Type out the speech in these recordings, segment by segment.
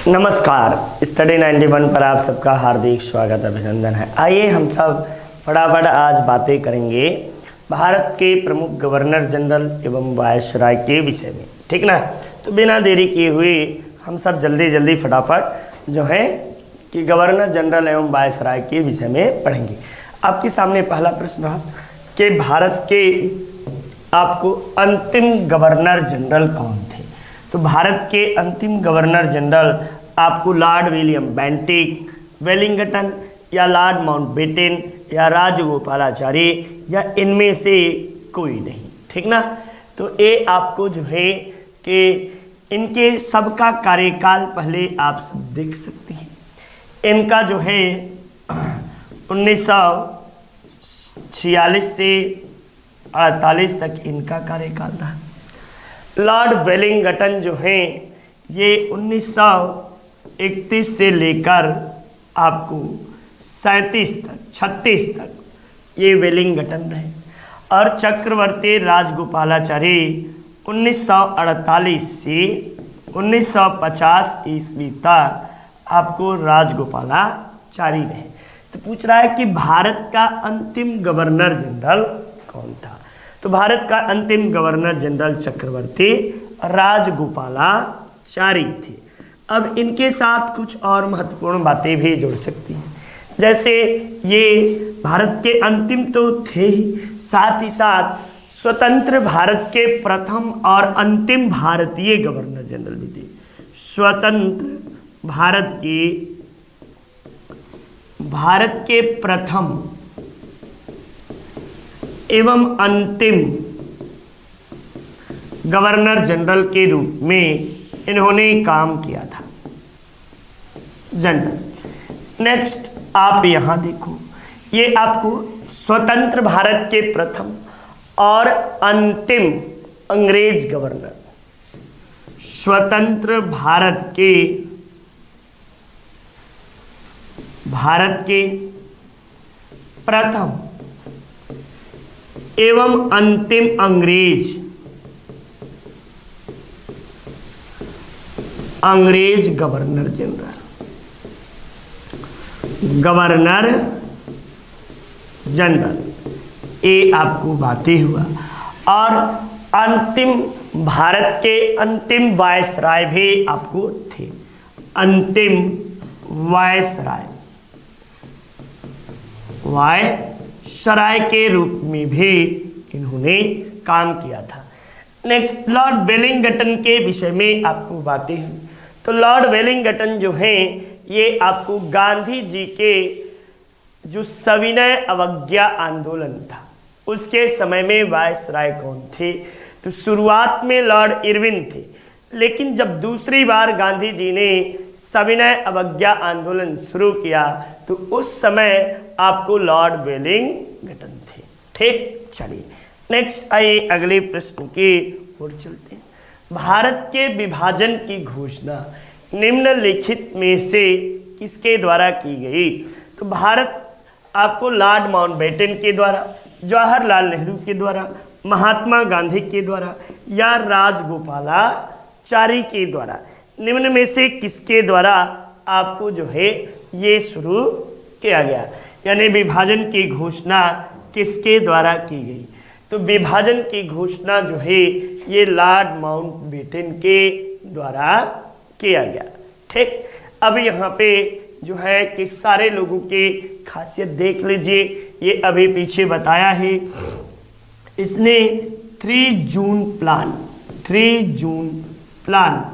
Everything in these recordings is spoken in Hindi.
नमस्कार, स्टडी 91 पर आप सबका हार्दिक स्वागत अभिनंदन है। आइए हम सब फटाफट आज बातें करेंगे भारत के प्रमुख गवर्नर जनरल एवं वायसराय के विषय में, ठीक ना। तो बिना देरी किए हुए हम सब जल्दी फटाफट जो है कि गवर्नर जनरल एवं वायसराय के विषय में पढ़ेंगे। आपके सामने पहला प्रश्न है कि भारत के आपको अंतिम गवर्नर जनरल कौन थे। तो भारत के अंतिम गवर्नर जनरल आपको लॉर्ड विलियम बेंटिक, वेलिंगटन या लॉर्ड माउंटबेटन या राजगोपालाचारी या इनमें से कोई नहीं, ठीक ना। तो ये आपको जो है कि इनके सबका कार्यकाल पहले आप सब देख सकते हैं। इनका जो है 1946 से 48 तक इनका कार्यकाल रहा। लॉर्ड वेलिंगटन जो हैं ये 1931 से लेकर आपको 36 तक ये वेलिंगटन रहे। और चक्रवर्ती राजगोपालाचारी 1948 से 1950 ईस्वी तक आपको राजगोपालाचारी रहे। तो पूछ रहा है कि भारत का अंतिम गवर्नर जनरल कौन था। तो भारत का अंतिम गवर्नर जनरल चक्रवर्ती राजगोपालाचारी थे। अब इनके साथ कुछ और महत्वपूर्ण बातें भी जुड़ सकती हैं, जैसे ये भारत के अंतिम तो थे ही, साथ ही साथ स्वतंत्र भारत के प्रथम और अंतिम भारतीय गवर्नर जनरल भी थे। स्वतंत्र भारत के प्रथम एवं अंतिम गवर्नर जनरल के रूप में इन्होंने काम किया था जनरल। नेक्स्ट आप यहां देखो, ये आपको स्वतंत्र भारत के प्रथम और अंतिम अंग्रेज गवर्नर, स्वतंत्र भारत के प्रथम एवं अंतिम अंग्रेज गवर्नर जनरल, ये आपको बातें हुआ। और अंतिम भारत के अंतिम वायसराय भी आपको थे। अंतिम वायसराय के रूप में भी इन्होंने काम किया था। नेक्स्ट लॉर्ड वेलिंगटन के विषय में आपको बातें हैं। तो लॉर्ड वेलिंगटन जो हैं ये आपको गांधी जी के जो सविनय अवज्ञा आंदोलन था उसके समय में वायसराय कौन थे। तो शुरुआत में लॉर्ड इरविन थे, लेकिन जब दूसरी बार गांधी जी ने सविनय अवज्ञा आंदोलन शुरू किया तो उस समय आपको लॉर्ड वेलिंगटन थे, ठीक। चलिए नेक्स्ट आइए अगले प्रश्न की ओर चलते हैं। भारत के विभाजन की घोषणा निम्नलिखित में से किसके द्वारा की गई। तो भारत आपको लॉर्ड माउंटबेटन के द्वारा, जवाहरलाल नेहरू के द्वारा, महात्मा गांधी के द्वारा या राजगोपालाचारी के द्वारा, निम्न में से किसके द्वारा आपको जो है ये शुरू किया गया, यानी विभाजन की घोषणा किसके द्वारा की गई। तो विभाजन की घोषणा जो है ये लॉर्ड माउंटबेटन के द्वारा किया गया, ठीक। अब यहाँ पे जो है कि सारे लोगों की खासियत देख लीजिए। ये अभी पीछे बताया है, इसने 3 जून प्लान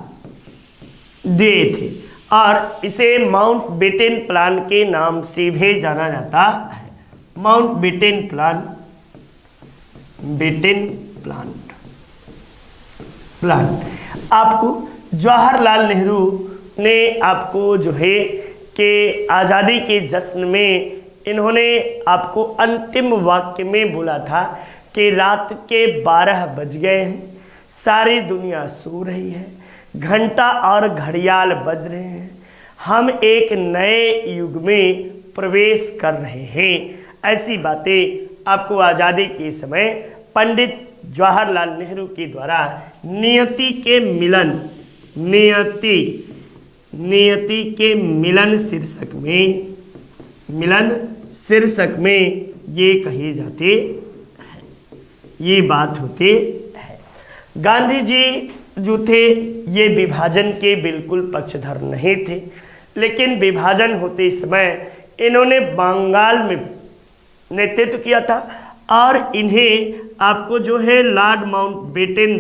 दिए थे और इसे माउंटबेटन प्लान के नाम से भी जाना जाता है। माउंटबेटन प्लान आपको जवाहरलाल नेहरू ने आपको जो है कि आज़ादी के जश्न में इन्होंने आपको अंतिम वाक्य में बोला था कि रात के 12 बज गए हैं, सारी दुनिया सो रही है, घंटा और घड़ियाल बज रहे हैं, हम एक नए युग में प्रवेश कर रहे हैं। ऐसी बातें आपको आज़ादी के समय पंडित जवाहरलाल नेहरू के द्वारा नियति नियति के मिलन शीर्षक में ये कहे जाते हैं, ये बात होते है। गांधी जी जो थे ये विभाजन के बिल्कुल पक्षधर नहीं थे, लेकिन विभाजन होते समय इन्होंने बंगाल में नेतृत्व किया था और इन्हें आपको जो है लॉर्ड माउंटबेटन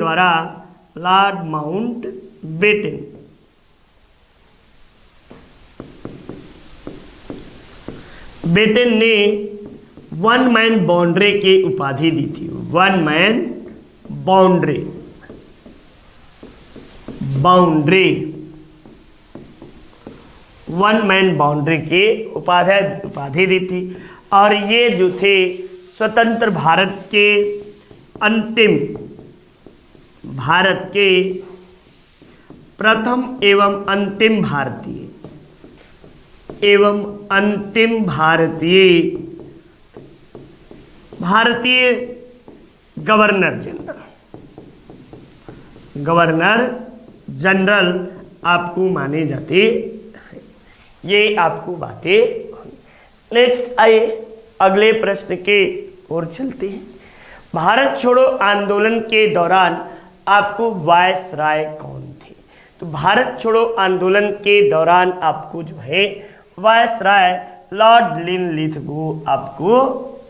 ने वन मैन बाउंड्री की उपाधि दी थी। वन मैन बाउंड्री की उपाधि दी थी। और ये जो थे स्वतंत्र भारत के प्रथम एवं अंतिम भारतीय गवर्नर जनरल आपको माने जाते हैं। ये आपको बातें। नेक्स्ट आइए अगले प्रश्न के ओर चलते हैं। भारत छोड़ो आंदोलन के दौरान आपको वायसराय कौन थे? तो भारत छोड़ो आंदोलन के दौरान आपको जो है वायसराय लॉर्ड लिनलिथगो आपको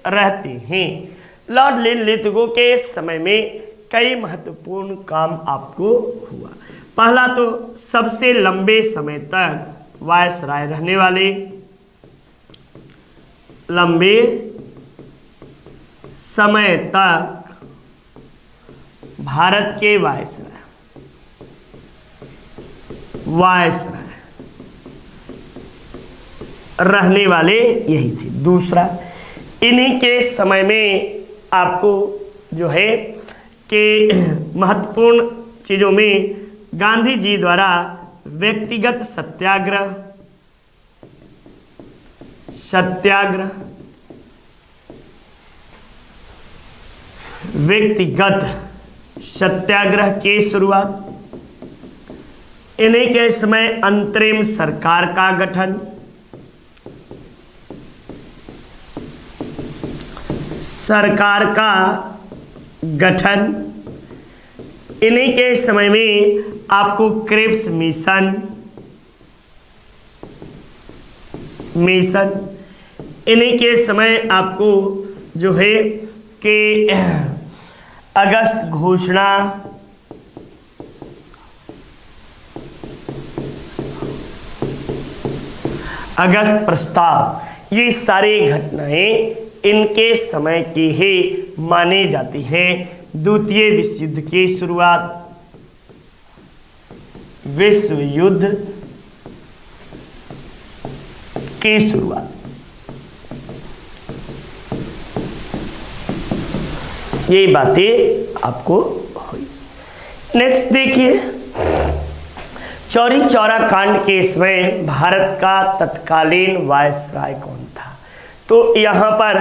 रहते हैं। लॉर्ड लिनलिथगो के समय में कई महत्वपूर्ण काम आपको हुआ। पहला तो सबसे लंबे समय तक वायसराय रहने वाले, लंबे समय तक भारत के वायसराय रहने वाले यही थे। दूसरा, इन्हीं के समय में आपको जो है कि महत्वपूर्ण चीज़ों में गांधी जी द्वारा व्यक्तिगत सत्याग्रह की शुरुआत, इन्हीं के समय अंतरिम सरकार का गठन, इन्हीं के समय में आपको क्रिप्स मिशन, इन्हीं के समय आपको जो है कि अगस्त घोषणा, अगस्त प्रस्ताव, ये सारी घटनाएं इनके समय की ही मानी जाती हैं। द्वितीय विश्व युद्ध की शुरुआत, विश्व युद्ध की शुरुआत, ये बातें आपको हुई। नेक्स्ट देखिए, चौरी चौरा कांड के समय भारत का तत्कालीन वायसराय कौन था? तो यहाँ पर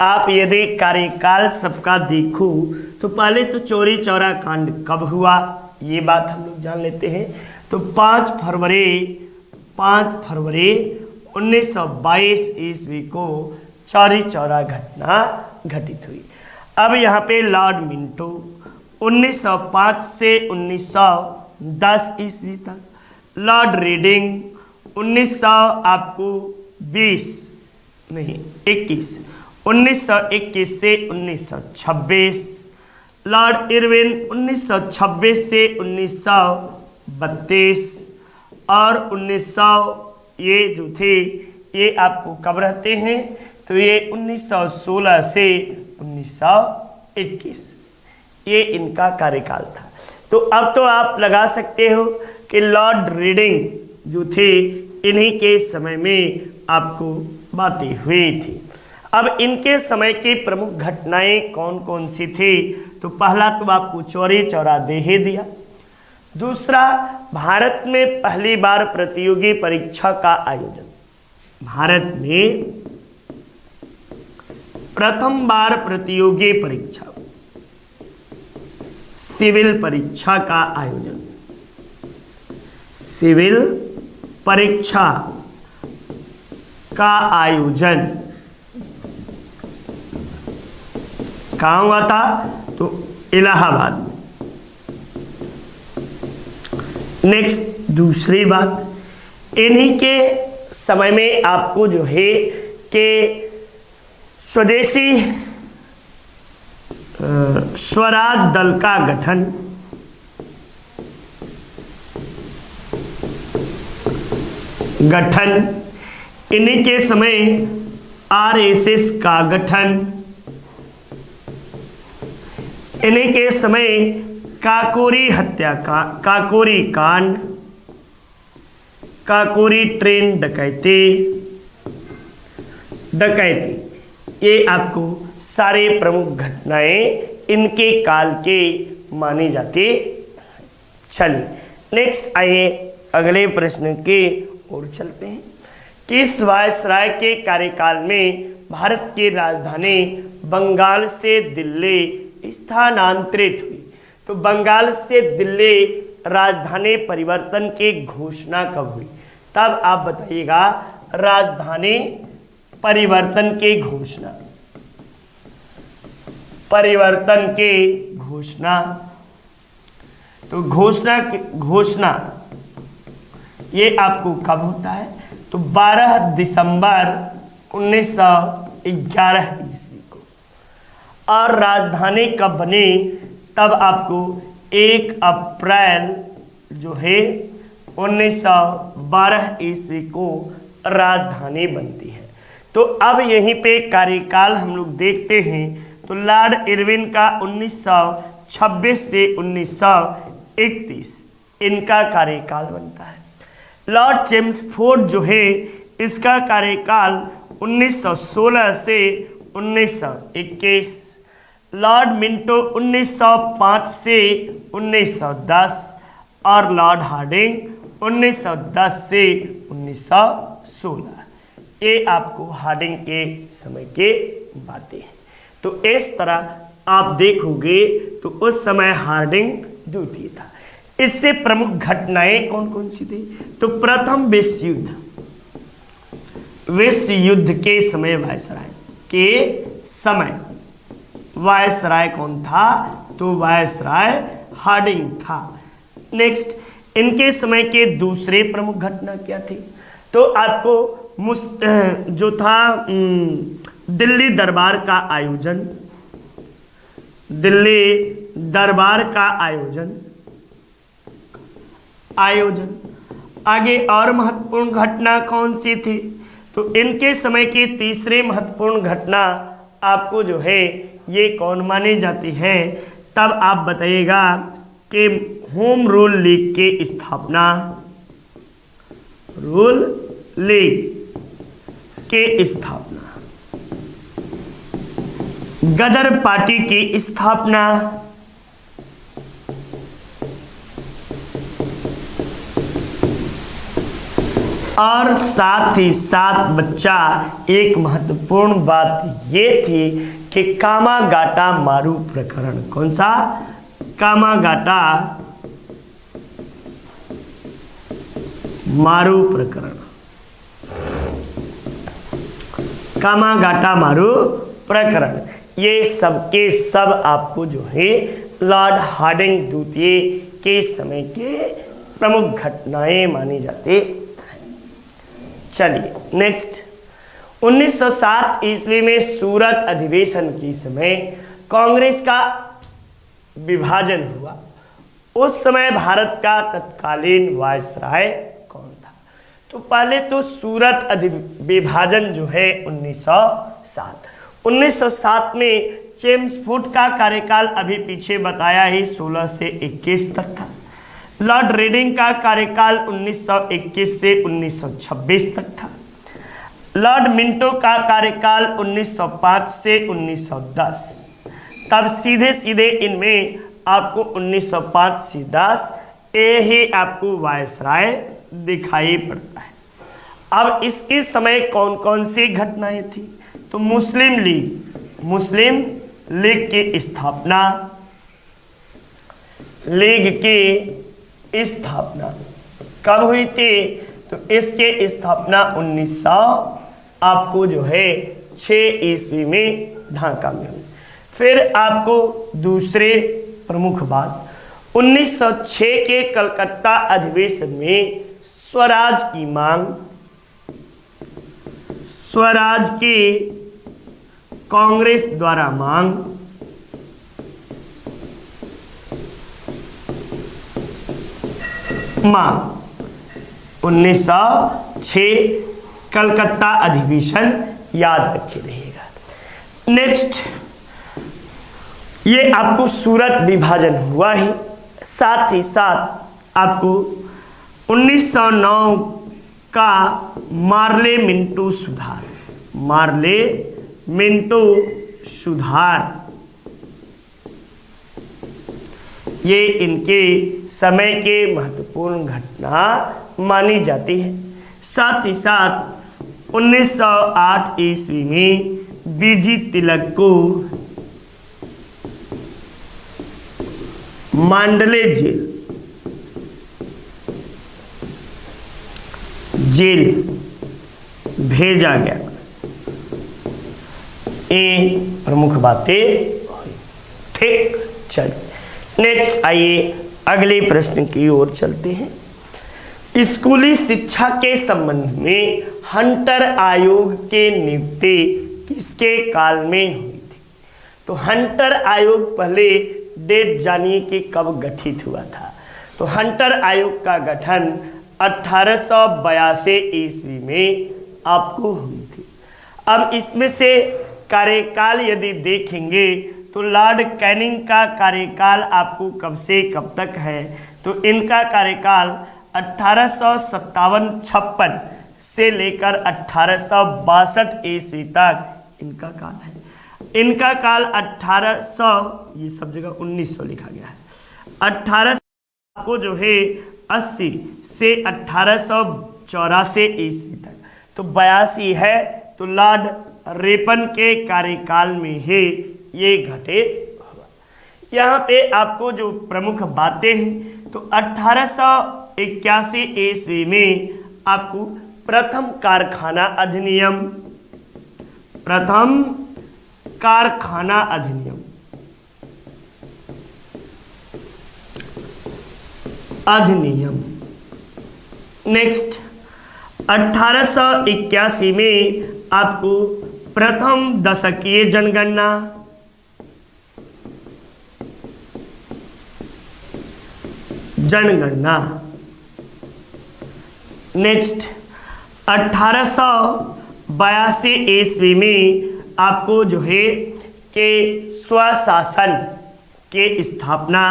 आप यदि कार्यकाल सबका देखो तो पहले तो चौरी चौरा कांड कब हुआ ये बात हम लोग जान लेते हैं। तो 5 फरवरी 1922 ईस्वी को चौरी चौरा घटना घटित हुई। अब यहाँ पे लॉर्ड मिंटो 1905 से 1910 ईस्वी तक, लॉर्ड रीडिंग 1921 से 1926, लॉर्ड इरविन 1926 से 1932 और 1900 ये जो थे ये आपको कब रहते हैं? तो ये 1916 से 1921 ये इनका कार्यकाल था। तो अब तो आप लगा सकते हो कि लॉर्ड रीडिंग जो थे इन्हीं के समय में आपको बातें हुई थी। अब इनके समय की प्रमुख घटनाएं कौन कौन सी थी? तो पहला तो आपको चौरी चौरा दे ही दिया। दूसरा, भारत में पहली बार प्रतियोगी परीक्षा का आयोजन, भारत में प्रथम बार प्रतियोगी परीक्षा सिविल परीक्षा का आयोजन, सिविल परीक्षा का आयोजन कहाँ हुआ था? तो इलाहाबाद में। नेक्स्ट दूसरी बात, इन्हीं के समय में आपको जो है कि स्वदेशी स्वराज दल का गठन, इन्हीं के समय आरएसएस का गठन, इन्हीं के समय काकोरी हत्याकांड, काकोरी कांड, काकोरी ट्रेन डकैती, ये आपको सारे प्रमुख घटनाएं इनके काल के मानी जाती। चलिए नेक्स्ट आइए अगले प्रश्न के ओर चलते हैं। किस वायसराय के कार्यकाल में भारत की राजधानी बंगाल से दिल्ली स्थानांतरित हुई? तो बंगाल से दिल्ली राजधानी परिवर्तन की घोषणा कब हुई? तब आप बताइएगा राजधानी परिवर्तन की घोषणा, परिवर्तन की घोषणा। तो घोषणा ये आपको कब होता है? तो 12 दिसंबर 1911 ईस्वी को। और राजधानी कब बनी? तब आपको 1 अप्रैल जो है 1912 ईस्वी को राजधानी बनती है। तो अब यहीं पे कार्यकाल हम लोग देखते हैं। तो लॉर्ड इरविन का 1926 से 1931 इनका कार्यकाल बनता है। लॉर्ड चेम्सफोर्ड जो है इसका कार्यकाल 1916 से 1921, लॉर्ड मिंटो 1905 से 1910 और लॉर्ड हार्डिंग 1910 से 1916। ये आपको हार्डिंग के समय के बातें हैं। तो इस तरह आप देखोगे तो उस समय हार्डिंग द्वितीय था। इससे प्रमुख घटनाएं कौन कौन सी थी? तो प्रथम विश्व युद्ध के समय वायसराय कौन था? तो वायसराय हार्डिंग था। नेक्स्ट इनके समय के दूसरे प्रमुख घटना क्या थी? तो आपको जो था दिल्ली दरबार का आयोजन, दिल्ली दरबार का आयोजन। आगे और महत्वपूर्ण घटना कौन सी थी? तो इनके समय की तीसरी महत्वपूर्ण घटना आपको जो है ये कौन मानी जाती है? तब आप बताइएगा कि होम रूल लीग की स्थापना, रूल लीग की स्थापना, गदर पार्टी की स्थापना, और साथ ही साथ बच्चा एक महत्वपूर्ण बात ये थी कि कामागाटा मारू प्रकरण। कौन सा? कामागाटा मारू प्रकरण, कामागाटा मारू प्रकरण। ये सब के सब आपको जो है लॉर्ड हार्डिंग द्वितीय के समय के प्रमुख घटनाएं मानी जाती। चलिए नेक्स्ट, 1907 ईस्वी में सूरत अधिवेशन के समय कांग्रेस का विभाजन हुआ। उस समय भारत का तत्कालीन वायसराय कौन था? तो पहले तो सूरत विभाजन जो है 1907 में चेम्सफोर्ड का कार्यकाल अभी पीछे बताया ही 16 से 21 तक था। लॉर्ड रेडिंग का कार्यकाल 1921 से 1926 तक था। लॉर्ड मिंटो का कार्यकाल 1905 से 1910। तब सीधे सीधे इनमें आपको 1905 से 10 ये आपको वायसराय दिखाई पड़ता है। अब इसके समय कौन कौन सी घटनाएं थी? तो मुस्लिम लीग की स्थापना, लीग की स्थापना कब हुई थी? तो तो इसके स्थापना 1900 आपको जो है 6 ईस्वी में ढाका में हुई। फिर आपको दूसरे प्रमुख बात 1906 के कलकत्ता अधिवेशन में स्वराज की मांग, स्वराज की कांग्रेस द्वारा मांग, मांग 1906 कलकत्ता अधिवेशन याद रखे रहिएगा। नेक्स्ट ये आपको सूरत विभाजन हुआ ही, साथ ही साथ आपको 1909 का मार्ले मिंटो सुधार, मार्ले मिंटो सुधार, ये इनके समय के महत्वपूर्ण घटना मानी जाती है। साथ ही साथ 1908 ईस्वी में बीजी तिलक को मांडले जेल भेजा गया। ये प्रमुख बातें, ठीक। चलिए नेक्स्ट आइए अगले प्रश्न की ओर चलते हैं। स्कूली शिक्षा के संबंध में हंटर आयोग के नियुक्ति किसके काल में हुई थी? तो हंटर आयोग पहले डेट जानिए कि कब गठित हुआ था। तो हंटर आयोग का गठन 1882 ईस्वी में आपको हुई थी। अब इसमें से कार्यकाल यदि देखेंगे तो लॉर्ड कैनिंग का कार्यकाल आपको कब से कब तक है? तो इनका कार्यकाल 1857-56 से लेकर 1862 ईस्वी तक इनका काल है। इनका काल 1800, ये सब जगह 1900 लिखा गया है। 1800 आपको जो है 80 से 1884 ईस्वी तक, तो 82 है। तो लॉर्ड रेपन के कार्यकाल में ही ये घटित हुआ। यहाँ पे आपको जो प्रमुख बातें हैं, तो 1881 ईस्वी में आपको प्रथम कारखाना अधिनियम, प्रथम कारखाना अधिनियम नेक्स्ट 1881 में आपको प्रथम दशकीय जनगणना, नेक्स्ट 1882 ईस्वी में आपको जो है कि स्वशासन के स्थापना,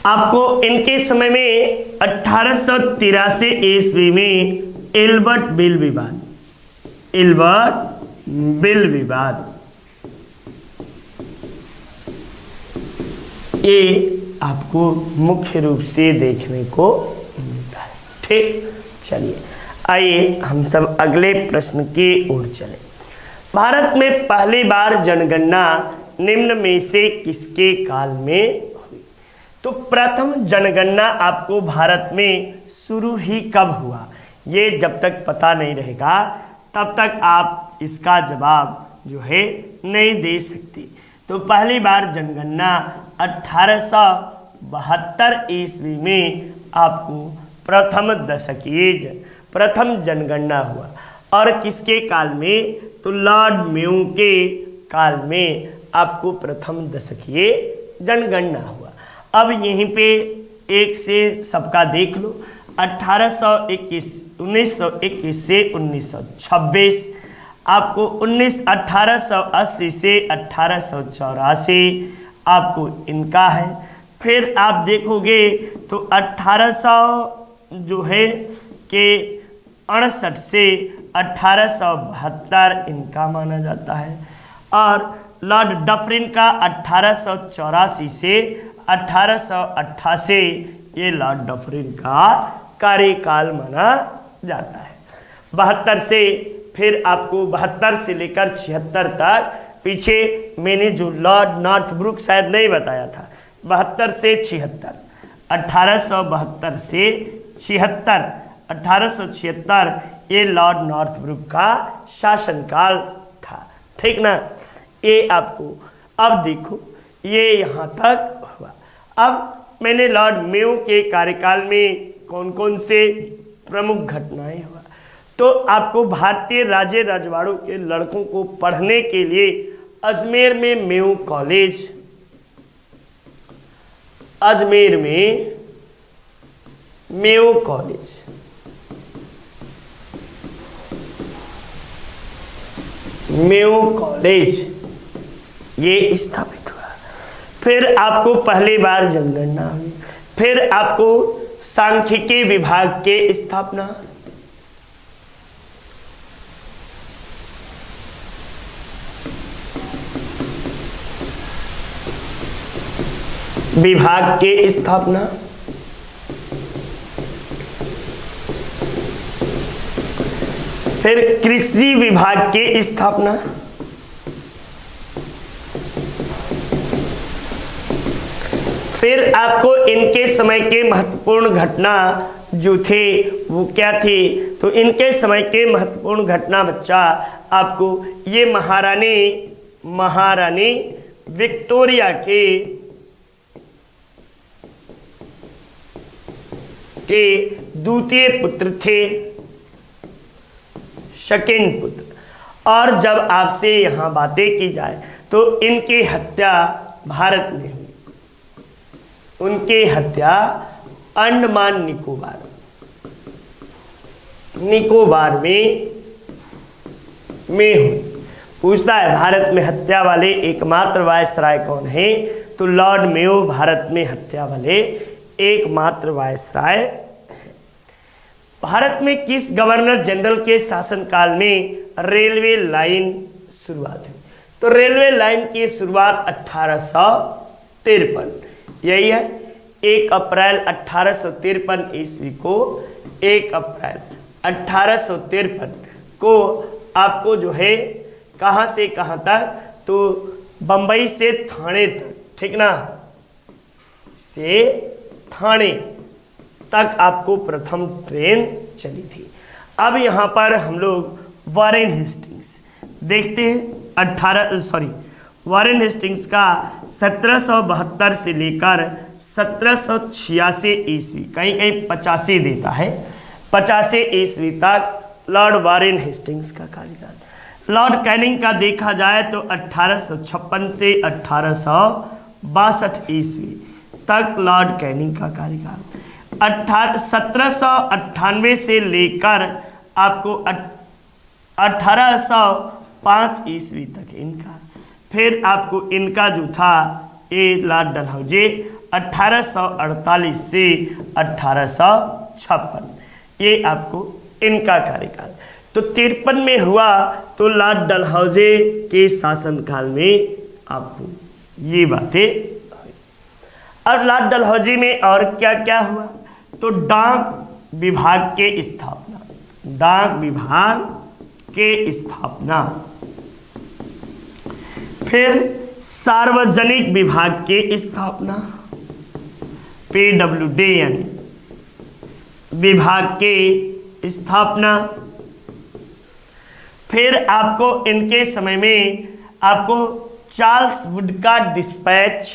आपको इनके समय में 1883 ईस्वी में एल्बर्ट बिल विवाद, ये आपको मुख्य रूप से देखने को मिलता है। ठीक, चलिए आइए हम सब अगले प्रश्न की ओर चलें। भारत में पहली बार जनगणना निम्न में से किसके काल में हुई? तो प्रथम जनगणना आपको भारत में शुरू ही कब हुआ, ये जब तक पता नहीं रहेगा तब तक आप इसका जवाब जो है नहीं दे सकती। तो पहली बार जनगणना 1872 ईस्वी में आपको प्रथम जनगणना हुआ। और किसके काल में? तो लॉर्ड मेयो के काल में आपको प्रथम दशकीय जनगणना हुआ। अब यहीं पे एक से सबका देख लो। 1921 से 1926 आपको 1880 से 1884 आपको इनका है। फिर आप देखोगे तो 1800 जो है कि 68 से 1872 इनका माना जाता है। और लॉर्ड डफरिन का 1884 से 1888 ये लॉर्ड डफरिन का कार्यकाल माना जाता है। 72 से फिर आपको 72 से लेकर 76 तक पीछे मैंने जो लॉर्ड नॉर्थब्रुक शायद नहीं बताया था, 72 से 76, 1872 से 76, 1876 ये लॉर्ड नॉर्थब्रुक का शासनकाल था, ठीक ना। ये आपको अब देखो ये यहाँ तक हुआ। अब मैंने लॉर्ड मेयो के कार्यकाल में कौन कौन से प्रमुख घटनाएं हुआ, तो आपको भारतीय राजे रजवाड़ों के लड़कों को पढ़ने के लिए अजमेर में मेयो कॉलेज, अजमेर में मेयो कॉलेज, मेयो कॉलेज ये स्थापित हुआ। फिर आपको पहली बार जनगणना हुई, फिर आपको सांख्यिकी विभाग के स्थापना, विभाग के स्थापना, फिर कृषि विभाग के स्थापना, फिर आपको इनके समय के महत्वपूर्ण घटना जो थे वो क्या थे, तो इनके समय के महत्वपूर्ण घटना बच्चा आपको ये महारानी विक्टोरिया के द्वितीय पुत्र थे, सेकंड पुत्र। और जब आपसे यहाँ बातें की जाए तो इनकी हत्या भारत में हुई, उनकी हत्या अंडमान निकोबार में हुई। पूछता है भारत में हत्या वाले एकमात्र वायसराय कौन है, तो लॉर्ड मेयो भारत में हत्या वाले एकमात्र वायसराय। भारत में किस गवर्नर जनरल के शासनकाल में रेलवे लाइन शुरुआत हुई, तो रेलवे लाइन की शुरुआत 1853, यही है 1 अप्रैल 1853 ईस्वी को, 1 अप्रैल 1853 को आपको जो है कहाँ से कहाँ तक, तो बंबई से थाने तक, ठीक ना, से थाने तक आपको प्रथम ट्रेन चली थी। अब यहाँ पर हम लोग वॉरेन हेस्टिंग्स देखते हैं। वॉरेन हेस्टिंग्स का 1772 से लेकर 1786 ईस्वी, कहीं कहीं 85 देता है, 85 ईस्वी तक लॉर्ड वॉरेन हेस्टिंग्स का कार्यकाल। लॉर्ड कैनिंग का देखा जाए तो 1856 से 1862 ईस्वी तक लॉर्ड कैनिंग का कार्यकाल। 1798 से लेकर आपको 1805 ईस्वी तक इनका। फिर आपको इनका जो था ये लॉर्ड डलहौजी 1848 से 1856, ये आपको इनका कार्यकाल। तो 53 में हुआ तो लॉर्ड डलहौजी के शासनकाल में आपको ये बातें। अब लॉर्ड डलहौजी में और क्या क्या हुआ, तो डाक विभाग के स्थापना, डाक विभाग के स्थापना, फिर सार्वजनिक विभाग के स्थापना, PWD यानी विभाग के स्थापना। फिर आपको इनके समय में आपको चार्ल्स वुड का डिस्पैच,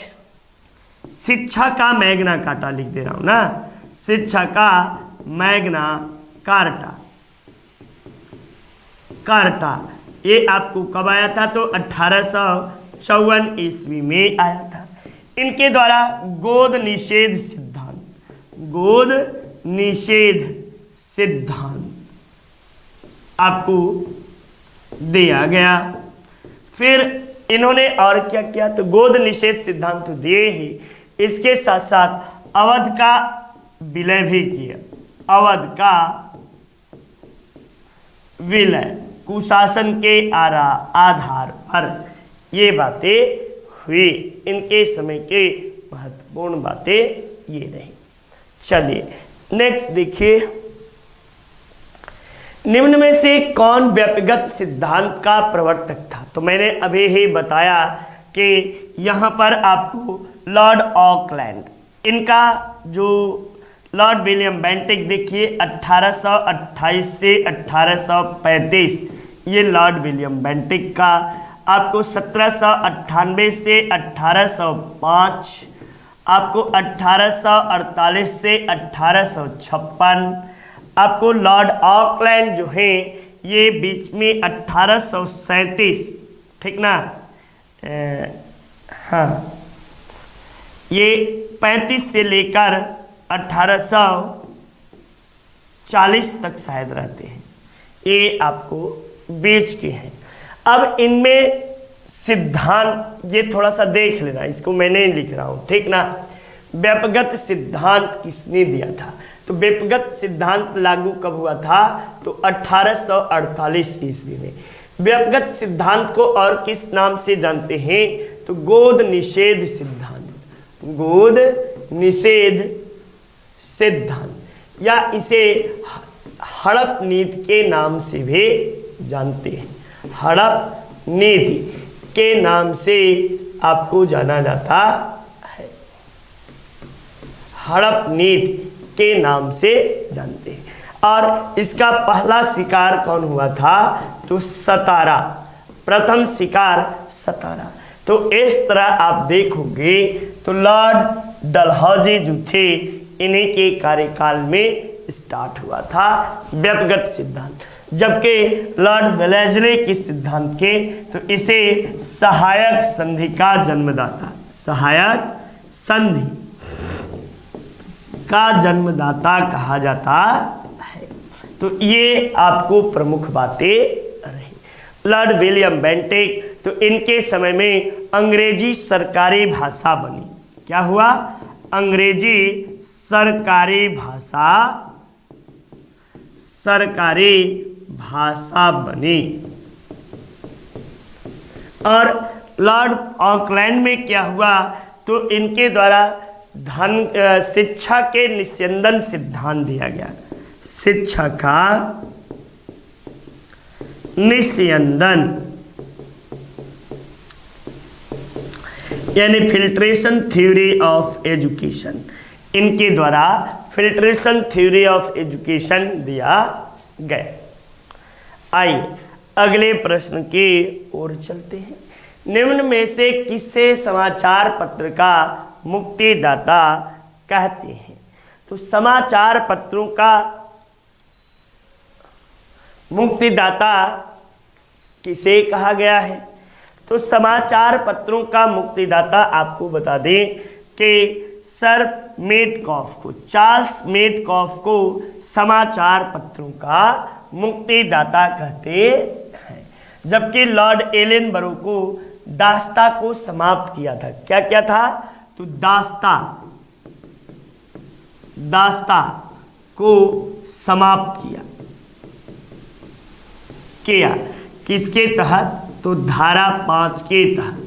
शिक्षा का मैग्ना कार्टा लिख दे रहा हूं ना, शिक्षा का मैग्ना कार्टा ये आपको कब आया था, तो 1854 ईस्वी में आया था। इनके द्वारा गोद निषेध सिद्धांत आपको दिया गया। फिर इन्होंने और क्या किया, तो गोद निषेध सिद्धांत तो दिए ही, इसके साथ साथ अवध का विलय भी किया। अवध का विलय कुशासन के आधार पर ये बातें हुई। इनके समय के महत्वपूर्ण बातें ये रही। चलिए नेक्स्ट देखिए, निम्न में से कौन व्यक्तिगत सिद्धांत का प्रवर्तक था? तो मैंने अभी ही बताया कि यहाँ पर आपको लॉर्ड ऑकलैंड, इनका जो लॉर्ड विलियम बेंटिक देखिए 1828 से 1835, ये लॉर्ड विलियम बेंटिक का। आपको 1798 से 1805, आपको 1848 से 1856, आपको लॉर्ड ऑकलैंड जो है ये बीच में 1837, ठीक ना, हाँ, ये 35 से लेकर 1840 तक शायद रहते हैं, ये आपको बीच के हैं। अब इनमें सिद्धांत ये थोड़ा सा देख लेना, इसको मैं नहीं लिख रहा हूँ, ठीक ना। व्यक्तिगत सिद्धांत किसने दिया था? तो व्यक्तिगत सिद्धांत लागू कब हुआ था? तो 1848 ईस्वी में। व्यक्तिगत सिद्धांत को और किस नाम से जानते हैं? तो गोद निषेध सिद्धांत, गोद निषेध सिद्धांत, या इसे हड़प नीति के नाम से भी जानते हैं। हड़प नीति के नाम से आपको जाना जाता है, हड़प नीति के नाम से जानते हैं। और इसका पहला शिकार कौन हुआ था? तो सतारा, प्रथम शिकार सतारा। तो इस तरह आप देखोगे तो लॉर्ड डलहौजी जो थे, इन्हीं के कार्यकाल में स्टार्ट हुआ था व्यक्तिगत सिद्धांत। जबकि लॉर्ड वेलेस्ली किस सिद्धांत के? तो इसे सहायक संधि का जन्मदाता, सहायक संधि का जन्मदाता कहा जाता है। तो ये आपको प्रमुख बातें रही। लॉर्ड विलियम बेंटिक, तो इनके समय में अंग्रेजी सरकारी भाषा बनी। क्या हुआ? अंग्रेजी सरकारी भाषा बनी। और लॉर्ड ऑकलैंड में क्या हुआ? तो इनके द्वारा शिक्षा के निस्यंदन सिद्धांत दिया गया, शिक्षा का निस्यंदन, यानी फिल्ट्रेशन थ्योरी ऑफ एजुकेशन। इनके द्वारा फिल्ट्रेशन थ्योरी ऑफ एजुकेशन दिया गया। आइए अगले प्रश्न की ओर चलते हैं। निम्न में से किसे समाचार पत्र का मुक्तिदाता कहते हैं? तो समाचार पत्रों का मुक्तिदाता किसे कहा गया है? तो समाचार पत्रों का मुक्तिदाता आपको बता दें कि सर मेटकॉफ को, चार्ल्स मेटकॉफ को समाचार पत्रों का मुक्तिदाता कहते हैं। जबकि लॉर्ड एलेनबरो को दास्ता को समाप्त किया था। क्या क्या था? तो दास्ता को समाप्त किया किसके तहत? तो धारा 5 के तहत,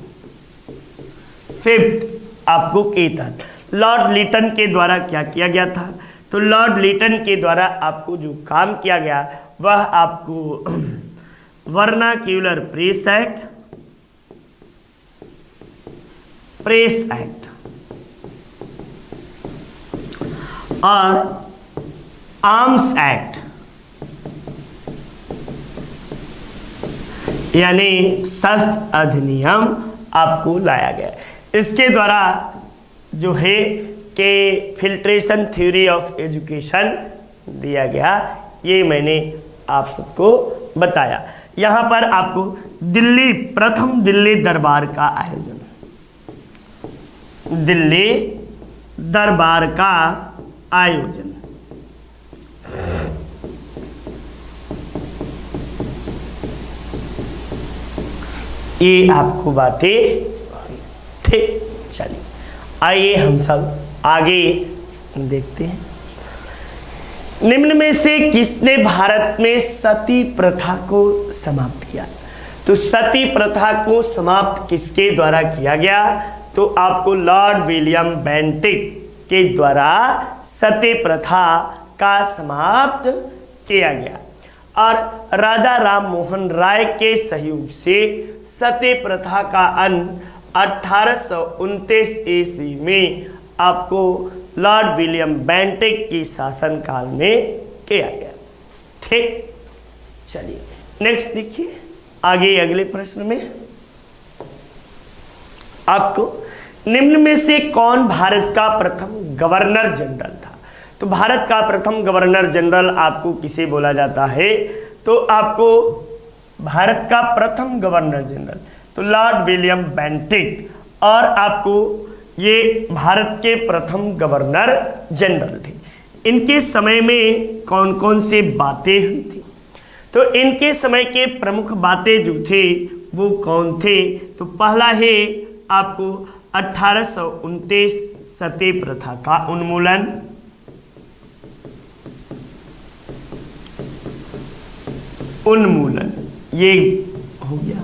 5th आपको के तहत। लॉर्ड लिटन के द्वारा क्या किया गया था? तो लॉर्ड लिटन के द्वारा आपको जो काम किया गया वह आपको वर्नाक्यूलर प्रेस एक्ट और आर्म्स एक्ट, यानी शस्त्र अधिनियम आपको लाया गया। इसके द्वारा जो है कि फिल्ट्रेशन थ्योरी ऑफ एजुकेशन दिया गया, ये मैंने आप सबको बताया। यहाँ पर आपको प्रथम दिल्ली दरबार का आयोजन, दिल्ली दरबार का आयोजन, ये आपको बातें ठीक। चलिए आइए हम सब आगे देखते हैं। निम्न में से किसने भारत में सती प्रथा को समाप्त किया? तो सती प्रथा को समाप्त किसके द्वारा किया गया? तो आपको लॉर्ड विलियम बेंटिक के द्वारा सती प्रथा का समाप्त किया गया। और राजा राम मोहन राय के सहयोग से सती प्रथा का अंत 1829 ईस्वी में आपको लॉर्ड विलियम बेंटिक की शासनकाल में किया गया। ठीक, चलिए नेक्स्ट देखिए आगे अगले प्रश्न में आपको निम्न में से कौन भारत का प्रथम गवर्नर जनरल था। तो भारत का प्रथम गवर्नर जनरल आपको किसे बोला जाता है, तो आपको भारत का प्रथम गवर्नर जनरल तो लॉर्ड विलियम बेंटिक, और आपको ये भारत के प्रथम गवर्नर जनरल थे। इनके समय में कौन कौन से बातें हुई थी, तो इनके समय के प्रमुख बातें जो थे वो कौन थे, तो पहला है आपको 1829 सती प्रथा का उन्मूलन, ये हो गया।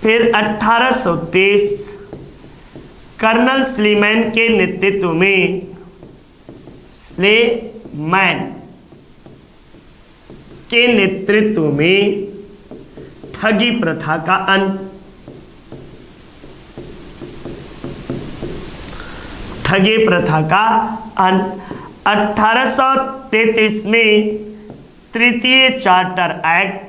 फिर 1823 कर्नल स्लीमैन के नेतृत्व में ठगी प्रथा का अंत, ठगी प्रथा का अंत। 1833 में तृतीय चार्टर एक्ट,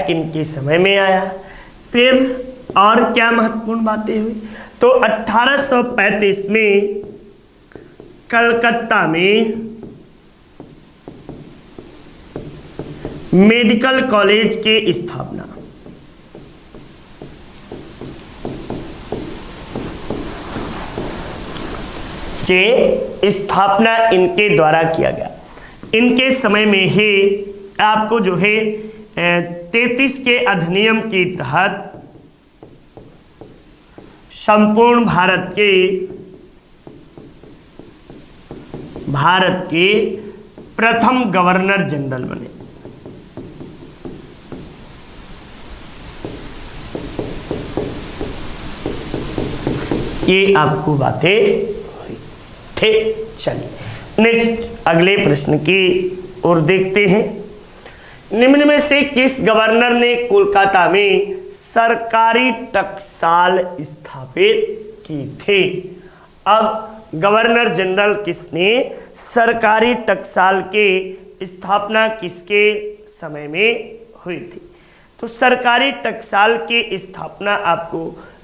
इनके समय में आया। फिर और क्या महत्वपूर्ण बातें हुई, तो 1835 में कलकत्ता में मेडिकल कॉलेज की स्थापना, इनके द्वारा किया गया। इनके समय में ही आपको जो है 33 के अधिनियम के तहत संपूर्ण भारत के प्रथम गवर्नर जनरल बने। ये आपको बातें हुई। ठीक, चलिए नेक्स्ट अगले प्रश्न की ओर देखते हैं। निम्न में से किस गवर्नर ने कोलकाता में सरकारी टकसाल स्थापित की थी। अब गवर्नर जनरल किसने सरकारी टकसाल के स्थापना किसके समय में हुई थी, तो सरकारी टकसाल की स्थापना आपको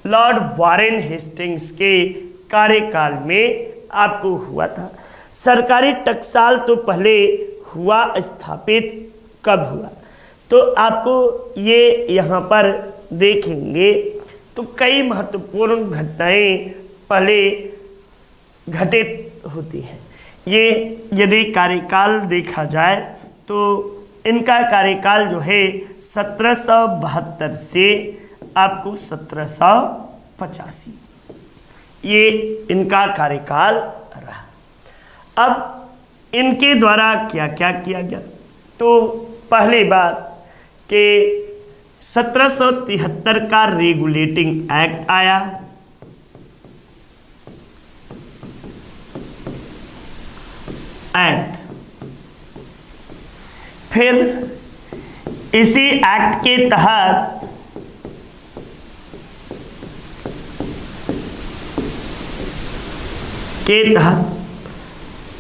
लॉर्ड वारेन हेस्टिंग्स के कार्यकाल में आपको हुआ था। सरकारी टकसाल तो पहले हुआ, स्थापित कब हुआ, तो आपको ये यहाँ पर देखेंगे तो कई महत्वपूर्ण घटनाएं पहले घटित होती हैं। ये यदि कार्यकाल देखा जाए तो इनका कार्यकाल जो है 1772 से आपको 1785, ये इनका कार्यकाल रहा। अब इनके द्वारा क्या क्या किया गया, तो पहली बात कि 1773 का रेगुलेटिंग एक्ट आया, फिर इसी एक्ट के तहत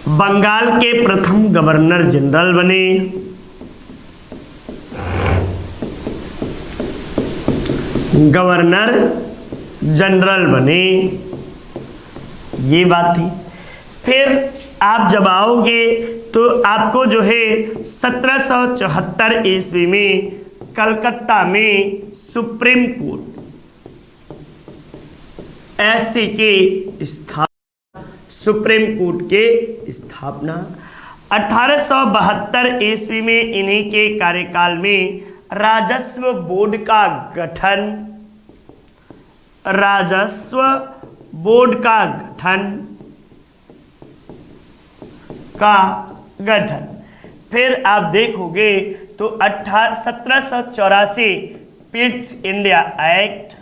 बंगाल के प्रथम गवर्नर जनरल बने। ये बात थी। फिर आप जब आओगे तो आपको जो है 1774 ईस्वी में कलकत्ता में सुप्रीम कोर्ट ऐसे के सुप्रीम कोर्ट के स्थापना। 1872 ईस्वी में इन्हीं के कार्यकाल में राजस्व बोर्ड का गठन। फिर आप देखोगे तो 1784 पिट्स इंडिया एक्ट,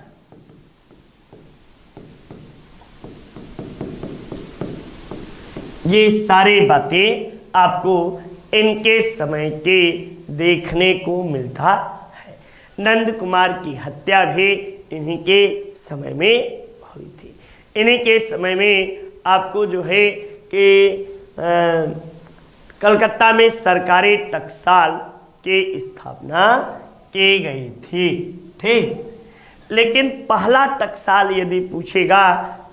ये सारी बातें आपको इनके समय के देखने को मिलता है। नंद कुमार की हत्या भी इन्हीं के समय में हुई थी। इन्हीं के समय में आपको जो है कि कलकत्ता में सरकारी टकसाल के स्थापना की गई थी। ठीक, लेकिन पहला टकसाल यदि पूछेगा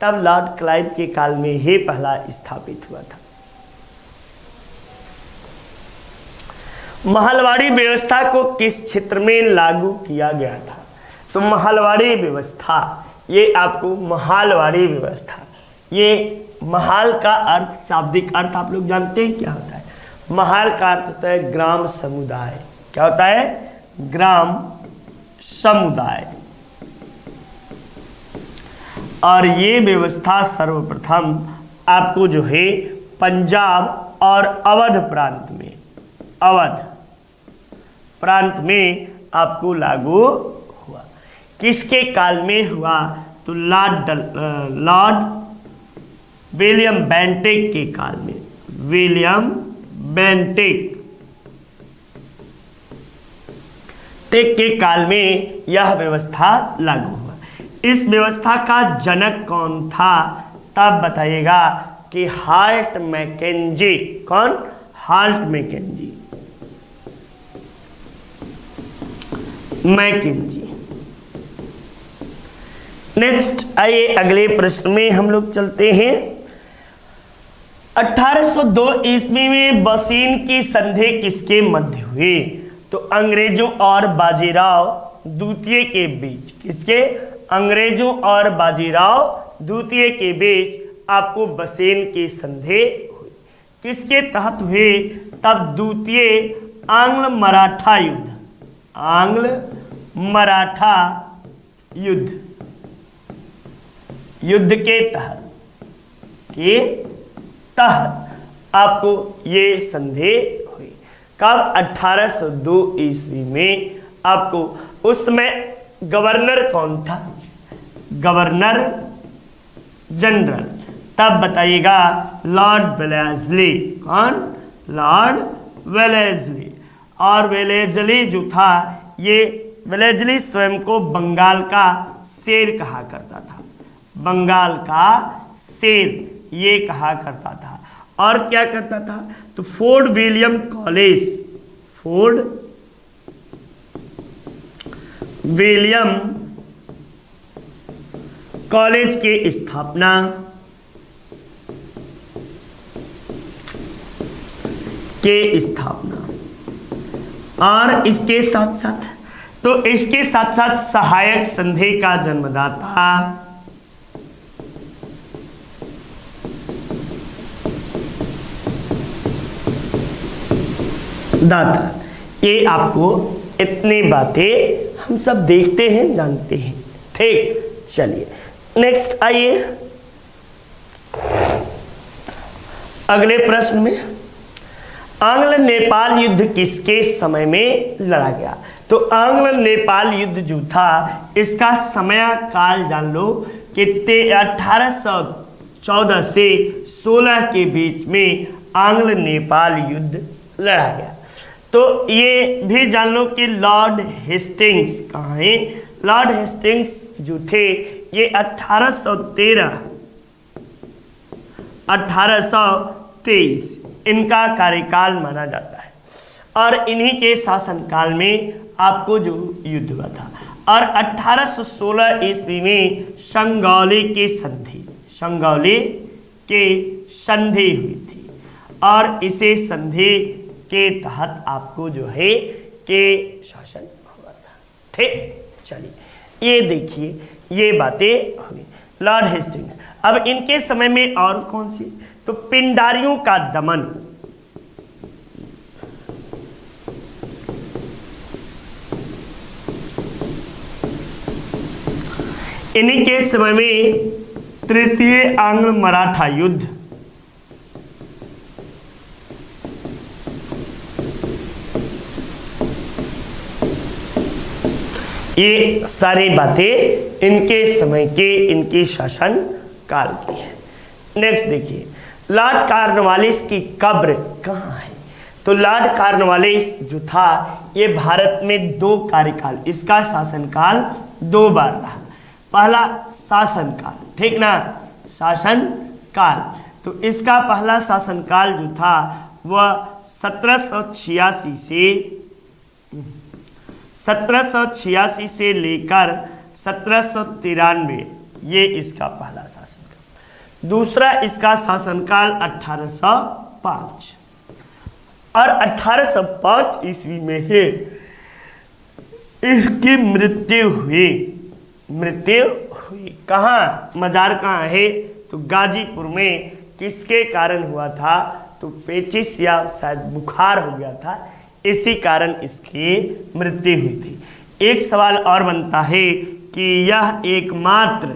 तब लॉर्ड क्लाइव के काल में ही पहला स्थापित हुआ था। महलवाड़ी व्यवस्था को किस क्षेत्र में लागू किया गया था? तो महलवाड़ी व्यवस्था, ये आपको महलवाड़ी व्यवस्था, ये महल का अर्थ, शाब्दिक अर्थ आप लोग जानते हैं क्या होता है? महल का अर्थ होता है ग्राम समुदाय। क्या होता है? ग्राम समुदाय। और ये व्यवस्था सर्वप्रथम आपको जो है पंजाब और अवध प्रांत में, अवध प्रांत में आपको लागू हुआ। किसके काल में हुआ? तो लॉर्ड विलियम बेंटिक के काल में। विलियम बेंटिक के काल में यह व्यवस्था लागू हुआ। इस व्यवस्था का जनक कौन था? तब बताइएगा कि हाल्ट मैकेंजी। कौन? Holt Mackenzie. मैकेंजी। नेक्स्ट आइए अगले प्रश्न में हम लोग चलते हैं। 1802 ईस्वी में बसीन की संधि किसके मध्य हुई? तो अंग्रेजों और बाजीराव द्वितीय के बीच। किसके? अंग्रेजों और बाजीराव द्वितीय के बीच आपको बसेन की संधि हुई। किसके तहत हुई? तब द्वितीय आंग्ल मराठा युद्ध। आंग्ल मराठा युद्ध, युद्ध के तहत आपको ये संधि हुई। कब? 1802 ईस्वी में। आपको उस समय गवर्नर कौन था? Governor general. तब बताइएगा लॉर्ड वेलेस्ली। कौन? Lord Wellesley. और वेलेस्ली जो था, ये वेलेस्ली स्वयं को बंगाल का शेर कहा करता था। बंगाल का शेर ये कहा करता था। और क्या करता था? तो fort William college, fort William college की स्थापना और इसके साथ साथ सहायक संधि का जन्मदाता ये आपको इतनी बातें हम सब देखते हैं, जानते हैं। ठीक, चलिए नेक्स्ट आइए अगले प्रश्न में। आंग्ल नेपाल युद्ध किसके समय में लड़ा गया? तो आंग्ल नेपाल युद्ध जो था, इसका समय काल जान लो कि 1814 से 16 के बीच में आंग्ल नेपाल युद्ध लड़ा गया। तो ये भी जान लो कि लॉर्ड हेस्टिंग्स कहाँ है? लॉर्ड हेस्टिंग्स जो थे ये 1823 इनका कार्यकाल माना जाता है। और इन्हीं के शासनकाल में आपको जो युद्ध हुआ था। और 1816 ईस्वी में संगौली की संधि हुई थी। और इसे संधि के तहत आपको जो है के शासन हुआ था। ठीक, चलिए ये देखिए ये बातें हुई लॉर्ड हेस्टिंग्स। अब इनके समय में और कौन सी? तो पिंडारियों का दमन। इन्हीं के समय में तृतीय आंग्ल मराठा युद्ध। ये सारी बातें इनके समय के, इनके शासन काल की है। नेक्स्ट देखिए लॉर्ड कॉर्नवालिस की कब्र कहाँ है? तो लॉर्ड कॉर्नवालिस जो था ये भारत में 2 कार्यकाल, इसका शासनकाल 2 बार रहा। पहला शासनकाल, ठीक ना, शासनकाल, तो इसका पहला शासनकाल जो था वह 1786 से लेकर 1793, ये इसका पहला शासनकाल। दूसरा इसका शासनकाल 1805, और 1805 ईस्वी में ही इसकी मृत्यु हुई। कहाँ, मजार कहाँ है? तो गाजीपुर में। किसके कारण हुआ था? तो पेचिस या शायद बुखार हो गया था, इसी कारण इसकी मृत्यु हुई थी। एक सवाल और बनता है कि यह एकमात्र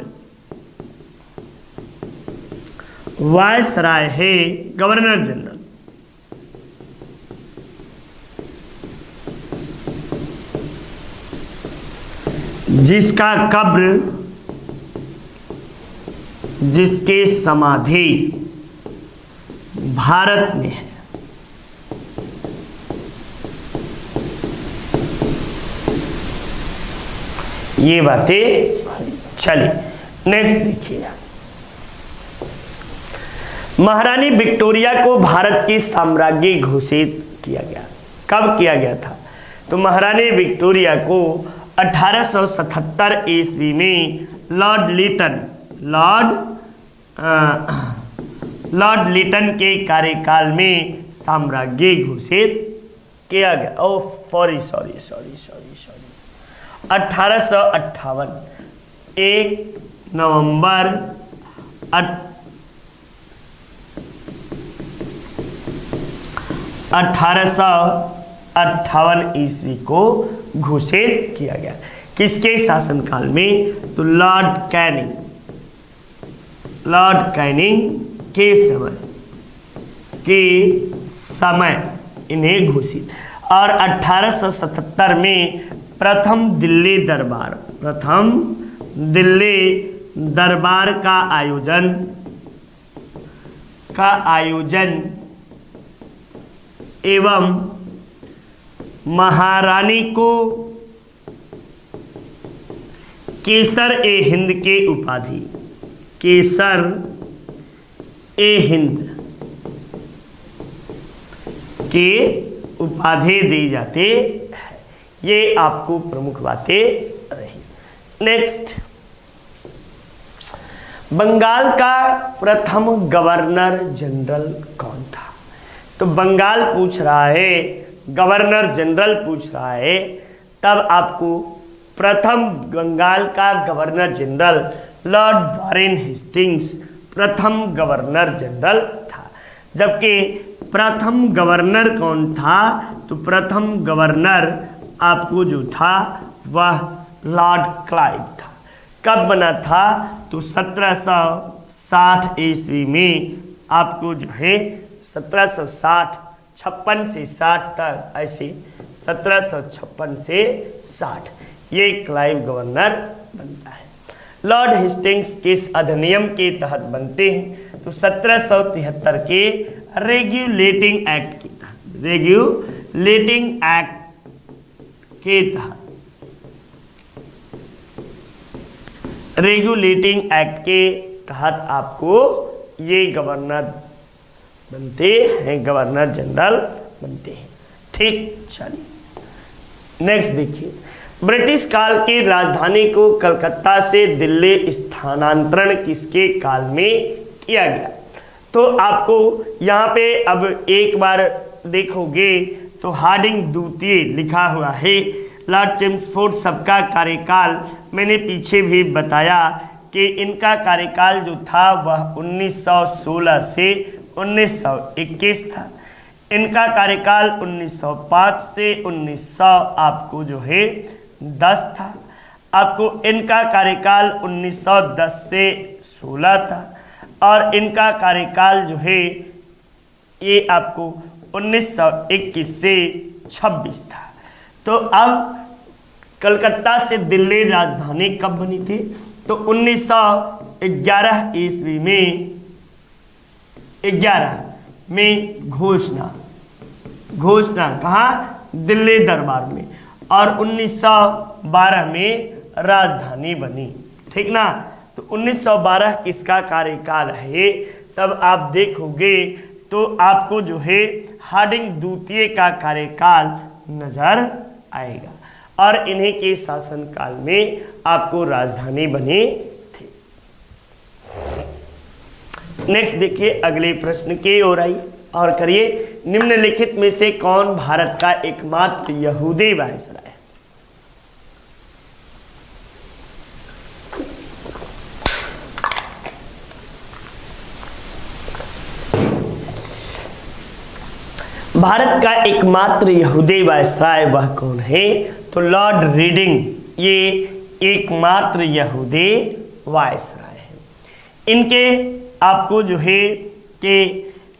वायसराय है, गवर्नर जनरल, जिसका कब्र, जिसके समाधि भारत में है। ये बातें चलिए नेक्स्ट देखिए। महारानी विक्टोरिया को भारत की साम्राज्ञी घोषित किया गया। कब किया गया था? तो महारानी विक्टोरिया को 1877 ईस्वी में लॉर्ड लिटन के कार्यकाल में साम्राज्ञी घोषित किया गया। ओ सॉरी 1858 1 नवंबर 1858 ईस्वी को घोषित किया गया। किसके शासनकाल में? तो लॉर्ड कैनिंग के समय इन्हें घोषित। और 1877 में प्रथम दिल्ली दरबार का आयोजन एवं महारानी को केसर-ए-हिंद के उपाधि, केसर-ए-हिंद के उपाधि दी जाते हैं। ये आपको प्रमुख बातें रही। नेक्स्ट, बंगाल का प्रथम गवर्नर जनरल कौन था? तो बंगाल पूछ रहा है, गवर्नर जनरल पूछ रहा है, तब आपको प्रथम बंगाल का governor general Lord Warren Hastings प्रथम गवर्नर जनरल था। जबकि प्रथम गवर्नर कौन था? तो प्रथम गवर्नर आपको जो था वह लॉर्ड क्लाइव था। कब बना था? तो 1760 ईस्वी में आपको जो है 1760 56 से 60 तक, ऐसे 1756 से 60 ये क्लाइव गवर्नर बनता है। लॉर्ड हेस्टिंग्स किस अधिनियम के तहत बनते हैं? तो 1773 के रेगुलेटिंग एक्ट के तहत, रेगुलेटिंग एक्ट के तहत आपको ये गवर्नर बनते हैं, गवर्नर जनरल बनते हैं। ठीक, चलिए नेक्स्ट देखिए। ब्रिटिश काल की राजधानी को कलकत्ता से दिल्ली स्थानांतरण किसके काल में किया गया? तो आपको यहाँ पे अब एक बार देखोगे तो हार्डिंग द्वितीय लिखा हुआ है। लॉर्ड चेम्सफोर्ड सबका कार्यकाल मैंने पीछे भी बताया कि इनका कार्यकाल जो था वह 1916 से 1921 था। इनका कार्यकाल 1905 से 1900 आपको जो है 10 था। आपको इनका कार्यकाल 1910 से 16 था, और इनका कार्यकाल जो है ये आपको 1921 से 26 था। तो अब कलकत्ता से दिल्ली राजधानी कब बनी थी? तो 1911 ईस्वी में 11 में घोषणा कहाँ, दिल्ली दरबार में, और 1912 में राजधानी बनी। ठीक ना, तो 1912 किसका कार्यकाल है, तब आप देखोगे तो आपको जो है हार्डिंग द्वितीय का कार्यकाल नजर आएगा, और इन्हीं के शासनकाल में आपको राजधानी बनी थी। नेक्स्ट देखिए अगले प्रश्न की ओर आइए और करिए, निम्नलिखित में से कौन भारत का एकमात्र यहूदी वायसराय है। भारत का एकमात्र यहूदी वायसराय वह कौन है, तो लॉर्ड रीडिंग ये एकमात्र यहूदी वायसराय है। इनके आपको जो है कि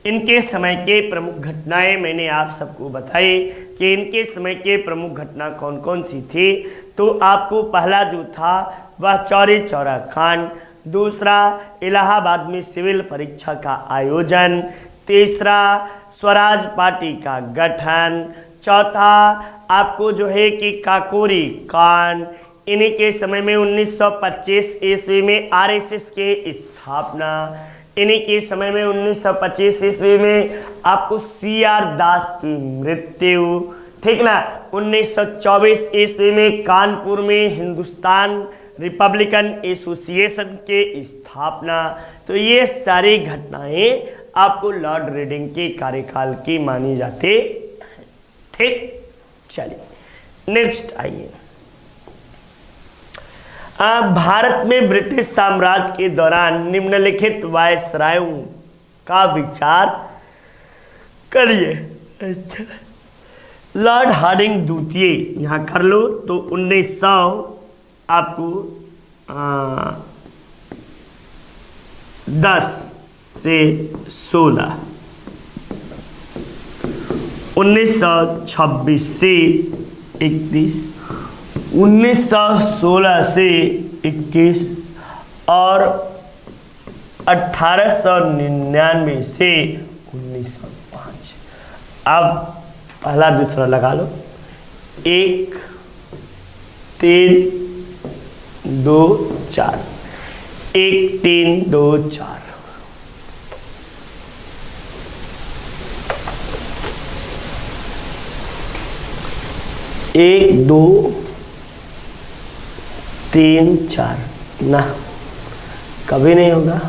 इनके समय के प्रमुख घटनाएं मैंने आप सबको बताई कि इनके समय के प्रमुख घटना कौन कौन सी थी। तो आपको पहला जो था वह चौरी चौरा कांड, दूसरा इलाहाबाद में सिविल परीक्षा का आयोजन, तीसरा स्वराज पार्टी का गठन, चौथा आपको जो है कि काकोरी कांड, इन्हीं के समय में 1925 ईस्वी में आरएसएस के स्थापना, इन्हीं के समय में 1925 ईस्वी में आपको सीआर दास की मृत्यु। ठीक ना, 1924 ईस्वी में कानपुर में हिंदुस्तान रिपब्लिकन एसोसिएशन के स्थापना। तो ये सारी घटनाएं आपको लॉर्ड रीडिंग के कार्यकाल की मानी जाती। ठीक, चलिए नेक्स्ट आइए। भारत में ब्रिटिश साम्राज्य के दौरान निम्नलिखित वायसरायों का विचार करिए। अच्छा, लॉर्ड हार्डिंग द्वितीय यहाँ कर लो, तो 1900 आपको 10 से 16, 1926 से 31, 1916 से 21 और 1899 से 1905। अब पहला दूसरा लगा लो, 1 3 2 4, 1 3 2 4, 1 2 3 4 ना, कभी नहीं होगा।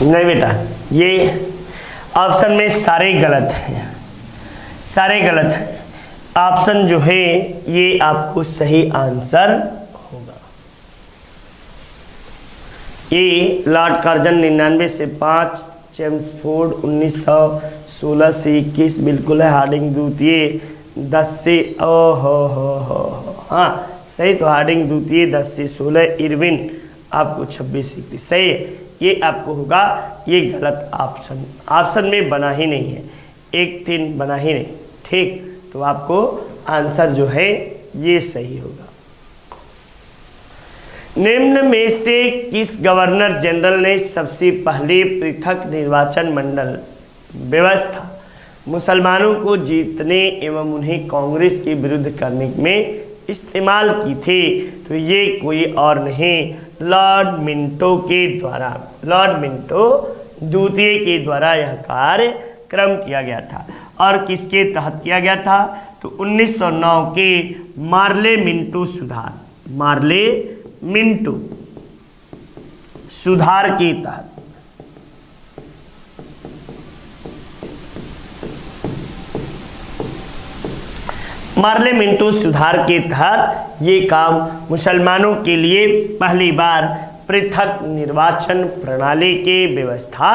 नहीं बेटा, ये ऑप्शन में सारे गलत हैं, सारे गलत हैं। ऑप्शन जो है ये आपको सही आंसर होगा। ये लॉर्ड कर्जन 99 से 5, चेम्सफोर्ड 1916 से 21 बिल्कुल है, हार्डिंग द्वितीय 10 से हो हाँ सही, तो हार्डिंग द्वितीय 10 से 16, इरविन आपको 26 से 31 सही है। ये आपको होगा, ये गलत ऑप्शन, ऑप्शन में बना ही नहीं है, 1 3 बना ही नहीं। ठीक, तो आपको आंसर जो है ये सही होगा। निम्न में से किस गवर्नर जनरल ने सबसे पहले पृथक निर्वाचन मंडल व्यवस्था मुसलमानों को जीतने एवं उन्हें कांग्रेस के विरुद्ध करने में इस्तेमाल की थी? तो ये कोई और नहीं, लॉर्ड मिंटो के द्वारा, लॉर्ड मिंटो द्वितीय के द्वारा यह कार्यक्रम किया गया था। और किसके तहत किया गया था? तो 1909 के मार्ले मिंटो सुधार, मार्ले मिंटो सुधार के तहत। मार्ले मिंटो सुधार के तहत ये काम मुसलमानों के लिए पहली बार पृथक निर्वाचन प्रणाली की व्यवस्था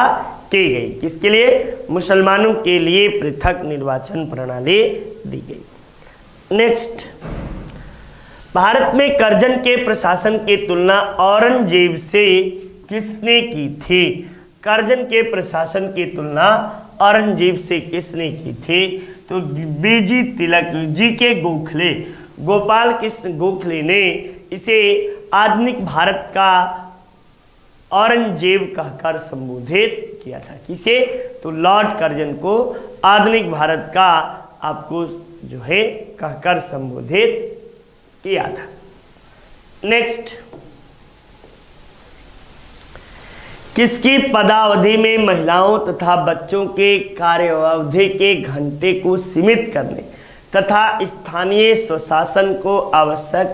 की गई। किसके लिए? मुसलमानों के लिए पृथक निर्वाचन प्रणाली दी गई। नेक्स्ट, भारत में कर्जन के प्रशासन की तुलना औरंगजेब से किसने की थी? कर्जन के प्रशासन की तुलना औरंगजेब से किसने की थी? तो बीजी तिलक, जी के गोखले, गोपाल कृष्ण गोखले ने इसे आधुनिक भारत का औरंगजेब कहकर संबोधित किया था। किसे? तो लॉर्ड कर्जन को आधुनिक भारत का आपको जो है कहकर संबोधित किया था। नेक्स्ट, किसकी पदावधि में महिलाओं तथा बच्चों के कार्यावधि के घंटे को सीमित करने तथा स्थानीय स्वशासन को आवश्यक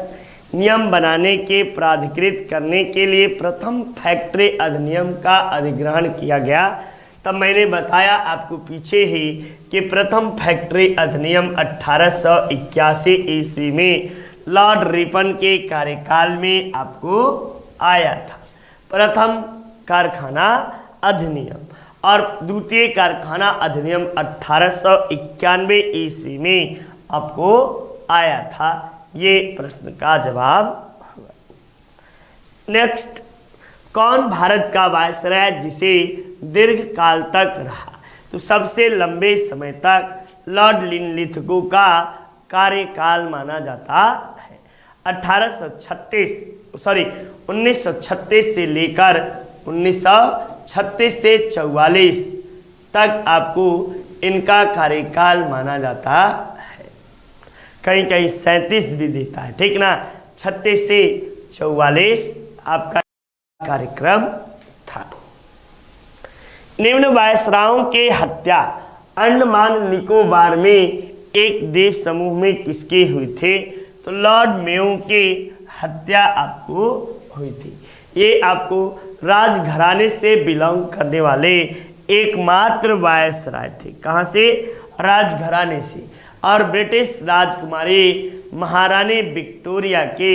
नियम बनाने के प्राधिकृत करने के लिए प्रथम फैक्ट्री अधिनियम का अधिग्रहण किया गया? तब मैंने बताया आपको पीछे ही कि प्रथम फैक्ट्री अधिनियम 1881 ईस्वी में लॉर्ड रिपन के कार्यकाल में आपको आया था। प्रथम कारखाना अधिनियम और द्वितीय कारखाना अधिनियम 1891 ईस्वी में आपको आया था। ये प्रश्न का जवाब होगा। नेक्स्ट, कौन भारत का वायसराय जिसे दीर्घ काल तक रहा? तो सबसे लंबे समय तक लॉर्ड लिनलिथगो का कार्यकाल माना जाता है। 1936 से लेकर 1936 से 44 तक आपको इनका कार्यकाल माना जाता है। कहीं कहीं 37 भी देता है, ठीक ना। 36 से 44 आपका कार्यक्रम था। निम्न वायसरायों के हत्या अंडमान निकोबार में एक द्वीप समूह में किसके हुई थे? तो लॉर्ड मेयो के हत्या आपको हुई थी। ये आपको राजघराने से बिलोंग करने वाले एकमात्र वायसराय थे। कहाँ से? राजघराने से। और ब्रिटिश राजकुमारी महारानी विक्टोरिया के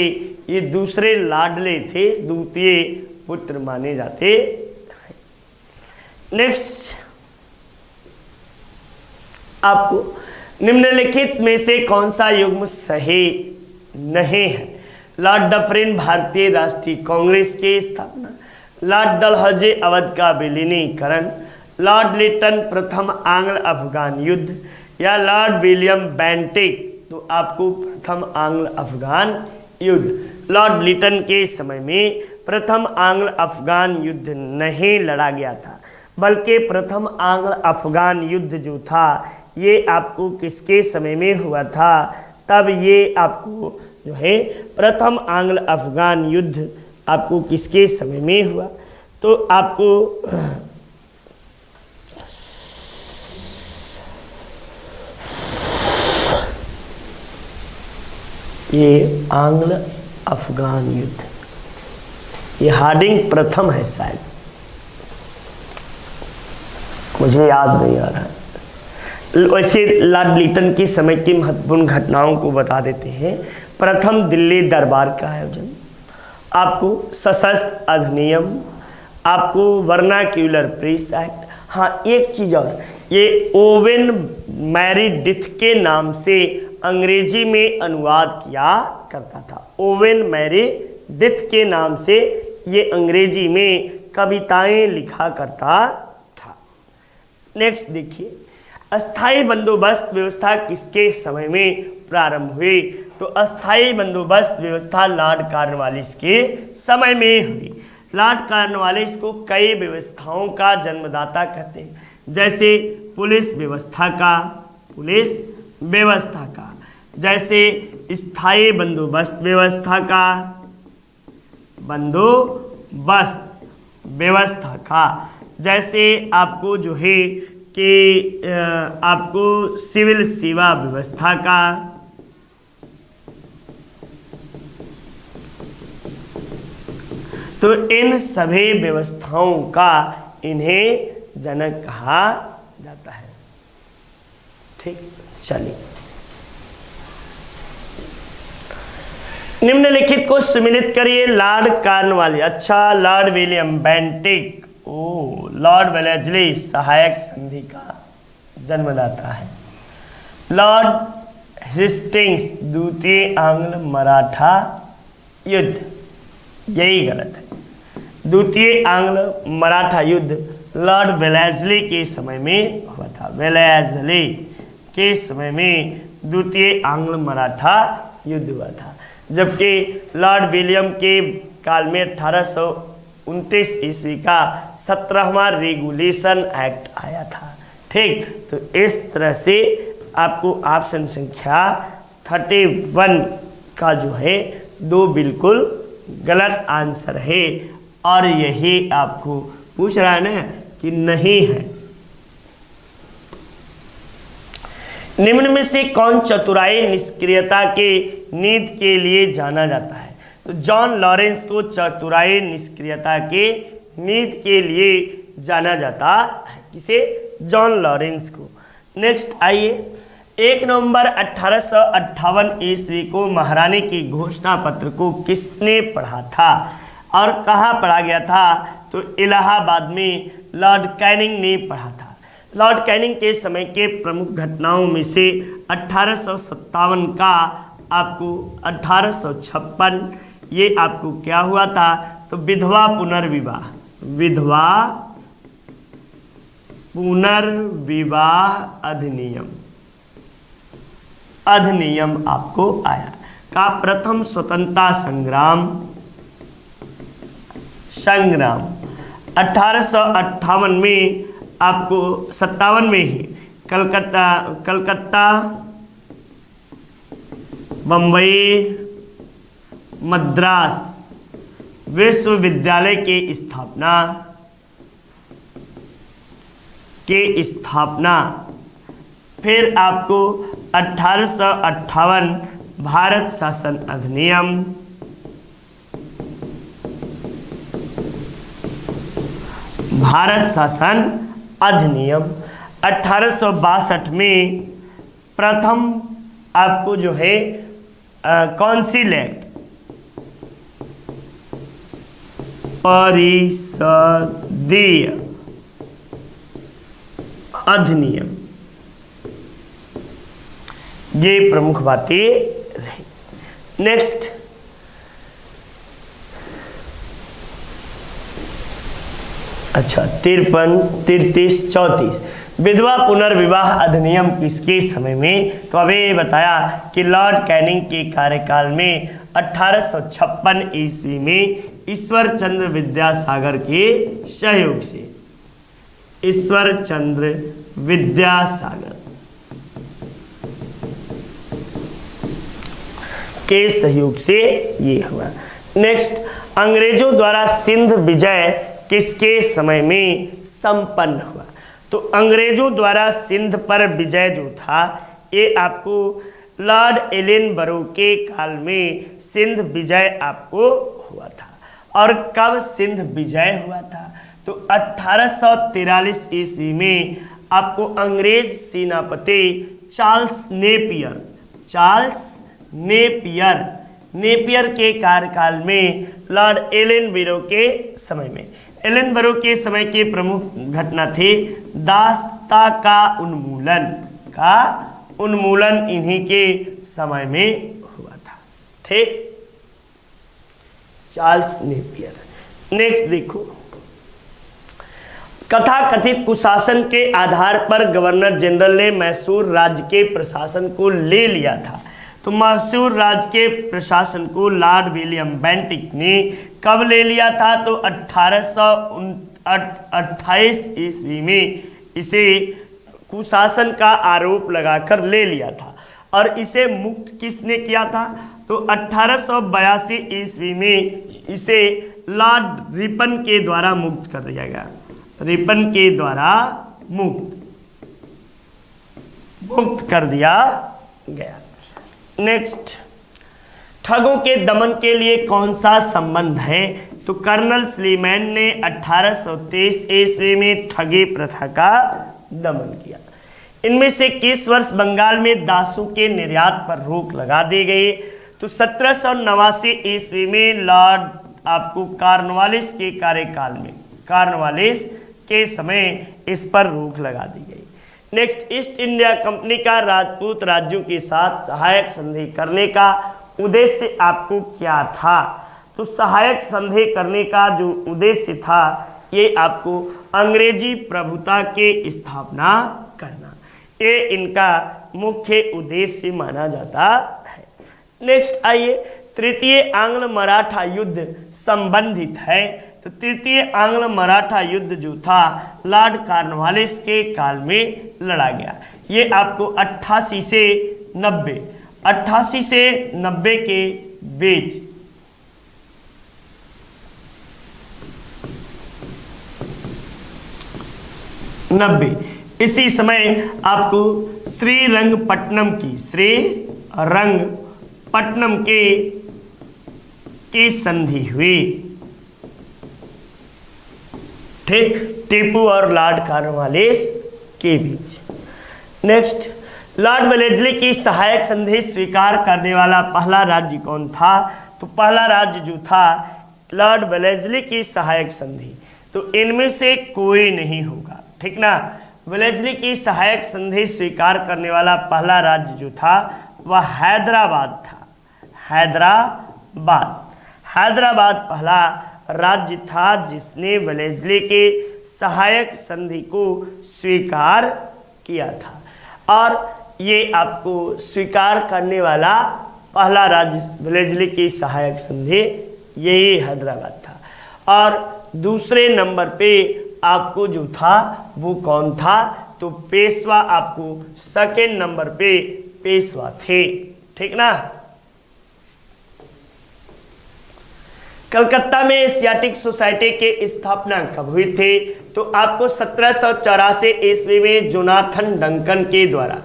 ये दूसरे लाडले थे, द्वितीय पुत्र माने जाते। नेक्स्ट, आपको निम्नलिखित में से कौन सा युग्म सही नहीं है? लॉर्ड डफरिन भारतीय राष्ट्रीय कांग्रेस की स्थापना, लॉर्ड डलहौजी अवध का विलीनीकरण, लॉर्ड लिटन प्रथम आंग्ल अफगान युद्ध या लॉर्ड विलियम बेंटिक? तो आपको प्रथम आंग्ल अफगान युद्ध। लॉर्ड लिटन के समय में प्रथम आंग्ल अफगान युद्ध नहीं लड़ा गया था, बल्कि प्रथम आंग्ल अफगान युद्ध जो था ये आपको किसके समय में हुआ था? तब ये आपको जो है प्रथम आंग्ल अफगान युद्ध आपको किसके समय में हुआ? तो आपको ये आंग्ल अफगान युद्ध, ये हार्डिंग प्रथम है शायद, मुझे याद नहीं आ रहा। वैसे लॉर्ड लिटन के समय की महत्वपूर्ण घटनाओं को बता देते हैं। प्रथम दिल्ली दरबार का आयोजन, आपको सशस्त्र अधिनियम, आपको वर्नाक्यूलर प्रेस एक्ट। हाँ, एक चीज़ और, ये ओवेन मैरीडिथ के नाम से अंग्रेजी में अनुवाद किया करता था। ओवेन मैरीडिथ के नाम से ये अंग्रेजी में कविताएं लिखा करता था। नेक्स्ट देखिए, अस्थायी बंदोबस्त व्यवस्था किसके समय में प्रारंभ हुई? तो अस्थायी बंदोबस्त व्यवस्था लॉर्ड कॉर्नवालिस के समय में हुई। लॉर्ड कॉर्नवालिस को कई व्यवस्थाओं का जन्मदाता कहते हैं, जैसे पुलिस व्यवस्था का, जैसे स्थायी बंदोबस्त व्यवस्था का, जैसे आपको जो है कि आपको सिविल सेवा व्यवस्था का, तो इन सभी व्यवस्थाओं का इन्हें जनक कहा जाता है। ठीक, चलिए निम्नलिखित को सम्मिलित करिए। लॉर्ड कॉर्नवालिस, अच्छा, Lord William Bentinck, Lord Wellesley सहायक संधि का जन्मदाता है। लॉर्ड हेस्टिंग्स द्वितीय आंग्ल मराठा युद्ध, यही गलत है। द्वितीय आंग्ल मराठा युद्ध लॉर्ड वेलेस्ली के समय में हुआ था। वेलेस्ली के समय में द्वितीय आंग्ल मराठा युद्ध हुआ था। जबकि लॉर्ड विलियम के काल में 1829 ईस्वी का 17वां रेगुलेशन एक्ट आया था। ठीक, तो इस तरह से आपको ऑप्शन संख्या 31 का जो है 2 बिल्कुल गलत आंसर है, और यही आपको पूछ रहा है ना कि नहीं है। निम्न में से कौन चतुराई निष्क्रियता के नीति के लिए जाना जाता है? तो जॉन लॉरेंस को चतुराई निष्क्रियता के नीति के लिए जाना जाता है। किसे? जॉन लॉरेंस को। नेक्स्ट आइए, 1 नवंबर 1858 ईस्वी को महारानी की घोषणा पत्र को किसने पढ़ा था और कहाँ पढ़ा गया था? तो इलाहाबाद में लॉर्ड कैनिंग ने पढ़ा था। लॉर्ड कैनिंग के समय के प्रमुख घटनाओं में से 1857 का आपको 1856 ये आपको क्या हुआ था? तो विधवा पुनर्विवाह, विधवा पुनर्विवाह अधिनियम आपको आया का प्रथम स्वतंत्रता संग्राम 1858 में आपको 57 में ही कलकत्ता बम्बई मद्रास विश्वविद्यालय के स्थापना फिर आपको 1858 भारत शासन अधिनियम, भारत शासन अधिनियम 1862 में प्रथम आपको जो है काउंसिल एक्ट, परिषदीय अधिनियम, ये प्रमुख बातें रही। नेक्स्ट, अच्छा 53, 33, 34 विधवा पुनर्विवाह अधिनियम किसके समय में? तो अभी बताया कि लॉर्ड कैनिंग के कार्यकाल में 1856 ईस्वी में ईश्वर चंद्र विद्यासागर के सहयोग से, ईश्वर चंद्र विद्यासागर के सहयोग से ये हुआ। नेक्स्ट, अंग्रेजों द्वारा सिंध विजय किसके समय में संपन्न हुआ? तो अंग्रेजों द्वारा सिंध पर विजय जो था ये आपको लॉर्ड एलनबरो के काल में सिंध विजय आपको हुआ था। और कब सिंध विजय हुआ था? तो 1843 ईस्वी में आपको अंग्रेज सेनापति चार्ल्स नेपियर के कार्यकाल में लॉर्ड एलनबरो के समय में, एलनबरो के समय के प्रमुख घटना थे दास्ता का उन्मूलन इन्हीं के समय में हुआ था। ठीक, चार्ल्स नेपियर। नेक्स्ट देखो, कथाकथित कुशासन के आधार पर गवर्नर जनरल ने मैसूर राज्य के प्रशासन को ले लिया था। तो मैसूर राज्य के प्रशासन को लॉर्ड विलियम बेंटिक ने कब ले लिया था? तो 1828 ईस्वी में इसे कुशासन का आरोप लगाकर ले लिया था। और इसे मुक्त किसने किया था? तो 1882 ईस्वी में इसे लॉर्ड रिपन के द्वारा मुक्त कर दिया गया, रिपन के द्वारा मुक्त कर दिया गया। नेक्स्ट, ठगों के दमन के लिए कौन सा संबंध है? तो कर्नल स्लीमैन ने 1823 ईस्वी में ठगी प्रथा का दमन किया। इनमें से किस वर्ष बंगाल में दासों के निर्यात पर रोक लगा दी गई? तो 1789 ईस्वी में लॉर्ड आपको कॉर्नवालिस के कार्यकाल में, कॉर्नवालिस के समय इस पर रोक लगा दी गई। नेक्स्ट, ईस्ट इंडिया कंपनी का राजपूत राज्यों के साथ सहायक संधि करने का उद्देश्य आपको क्या था? तो सहायक संधि करने का जो उद्देश्य था ये आपको अंग्रेजी प्रभुता के स्थापना करना, ये इनका मुख्य उद्देश्य माना जाता है। नेक्स्ट आइए, तृतीय आंग्ल मराठा युद्ध संबंधित है। तो तृतीय आंग्ल मराठा युद्ध जो था लॉर्ड कॉर्नवालिस के काल में लड़ा गया। ये आपको 88 से 90 के बीच इसी समय आपको श्रीरंगपट्टनम की संधि हुई, ठीक, टीपू और लॉर्ड कॉर्नवालिस के बीच। नेक्स्ट, लॉर्ड वेलेस्ली की सहायक संधि स्वीकार करने वाला पहला राज्य कौन था? तो पहला राज्य जो था लॉर्ड वेलेस्ली की सहायक संधि, तो इनमें से कोई नहीं होगा, ठीक ना। वेलेस्ली की सहायक संधि स्वीकार करने वाला पहला राज्य जो था वह हैदराबाद था। हैदराबाद पहला राज्य था जिसने वेलेस्ली के सहायक संधि को स्वीकार किया था, और ये आपको स्वीकार करने वाला पहला राज्य वेलेस्ली की सहायक संधि यही हैदराबाद था। और दूसरे नंबर पे आपको जो था वो कौन था? तो पेशवा आपको सेकेंड नंबर पे पेशवा थे, ठीक ना। कलकत्ता में एशियाटिक सोसाइटी के स्थापना कब हुई थी? तो आपको 1784 ईस्वी में जोनाथन डंकन के द्वारा,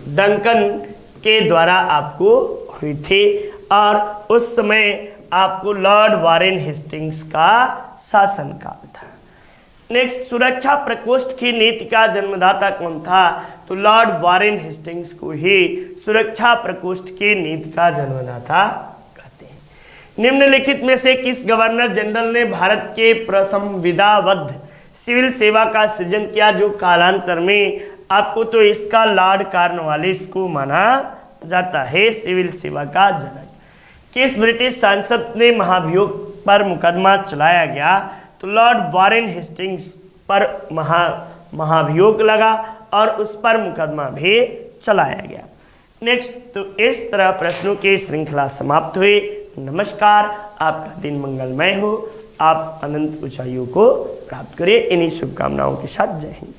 डंकन के द्वारा आपको हुई थी, और उस समय आपको लॉर्ड वारेन हेस्टिंग्स का शासनकाल था। नेक्स्ट, सुरक्षा प्रकोष्ठ की नीति का जन्मदाता कौन था? तो लॉर्ड वारेन हेस्टिंग्स को ही सुरक्षा प्रकोष्ठ की नीति का जन्मदाता कहते हैं। निम्नलिखित में से किस गवर्नर जनरल ने भारत के प्रसंविधाबद्ध सिविल सेवा का सृजन किया, जो कालांतर में आपको तो इसका लॉर्ड कॉर्नवालिस को माना जाता है सिविल सेवा का जनक। किस ब्रिटिश सांसद ने महाभियोग पर मुकदमा चलाया गया? तो लॉर्ड वारेन हेस्टिंग्स पर महाभियोग लगा और उस पर मुकदमा भी चलाया गया। नेक्स्ट, तो इस तरह प्रश्नों की श्रृंखला समाप्त हुई। नमस्कार, आपका दिन मंगलमय हो, आप अनंत ऊंचाइयों को प्राप्त करें। इन्हीं शुभकामनाओं के साथ जय हिंद।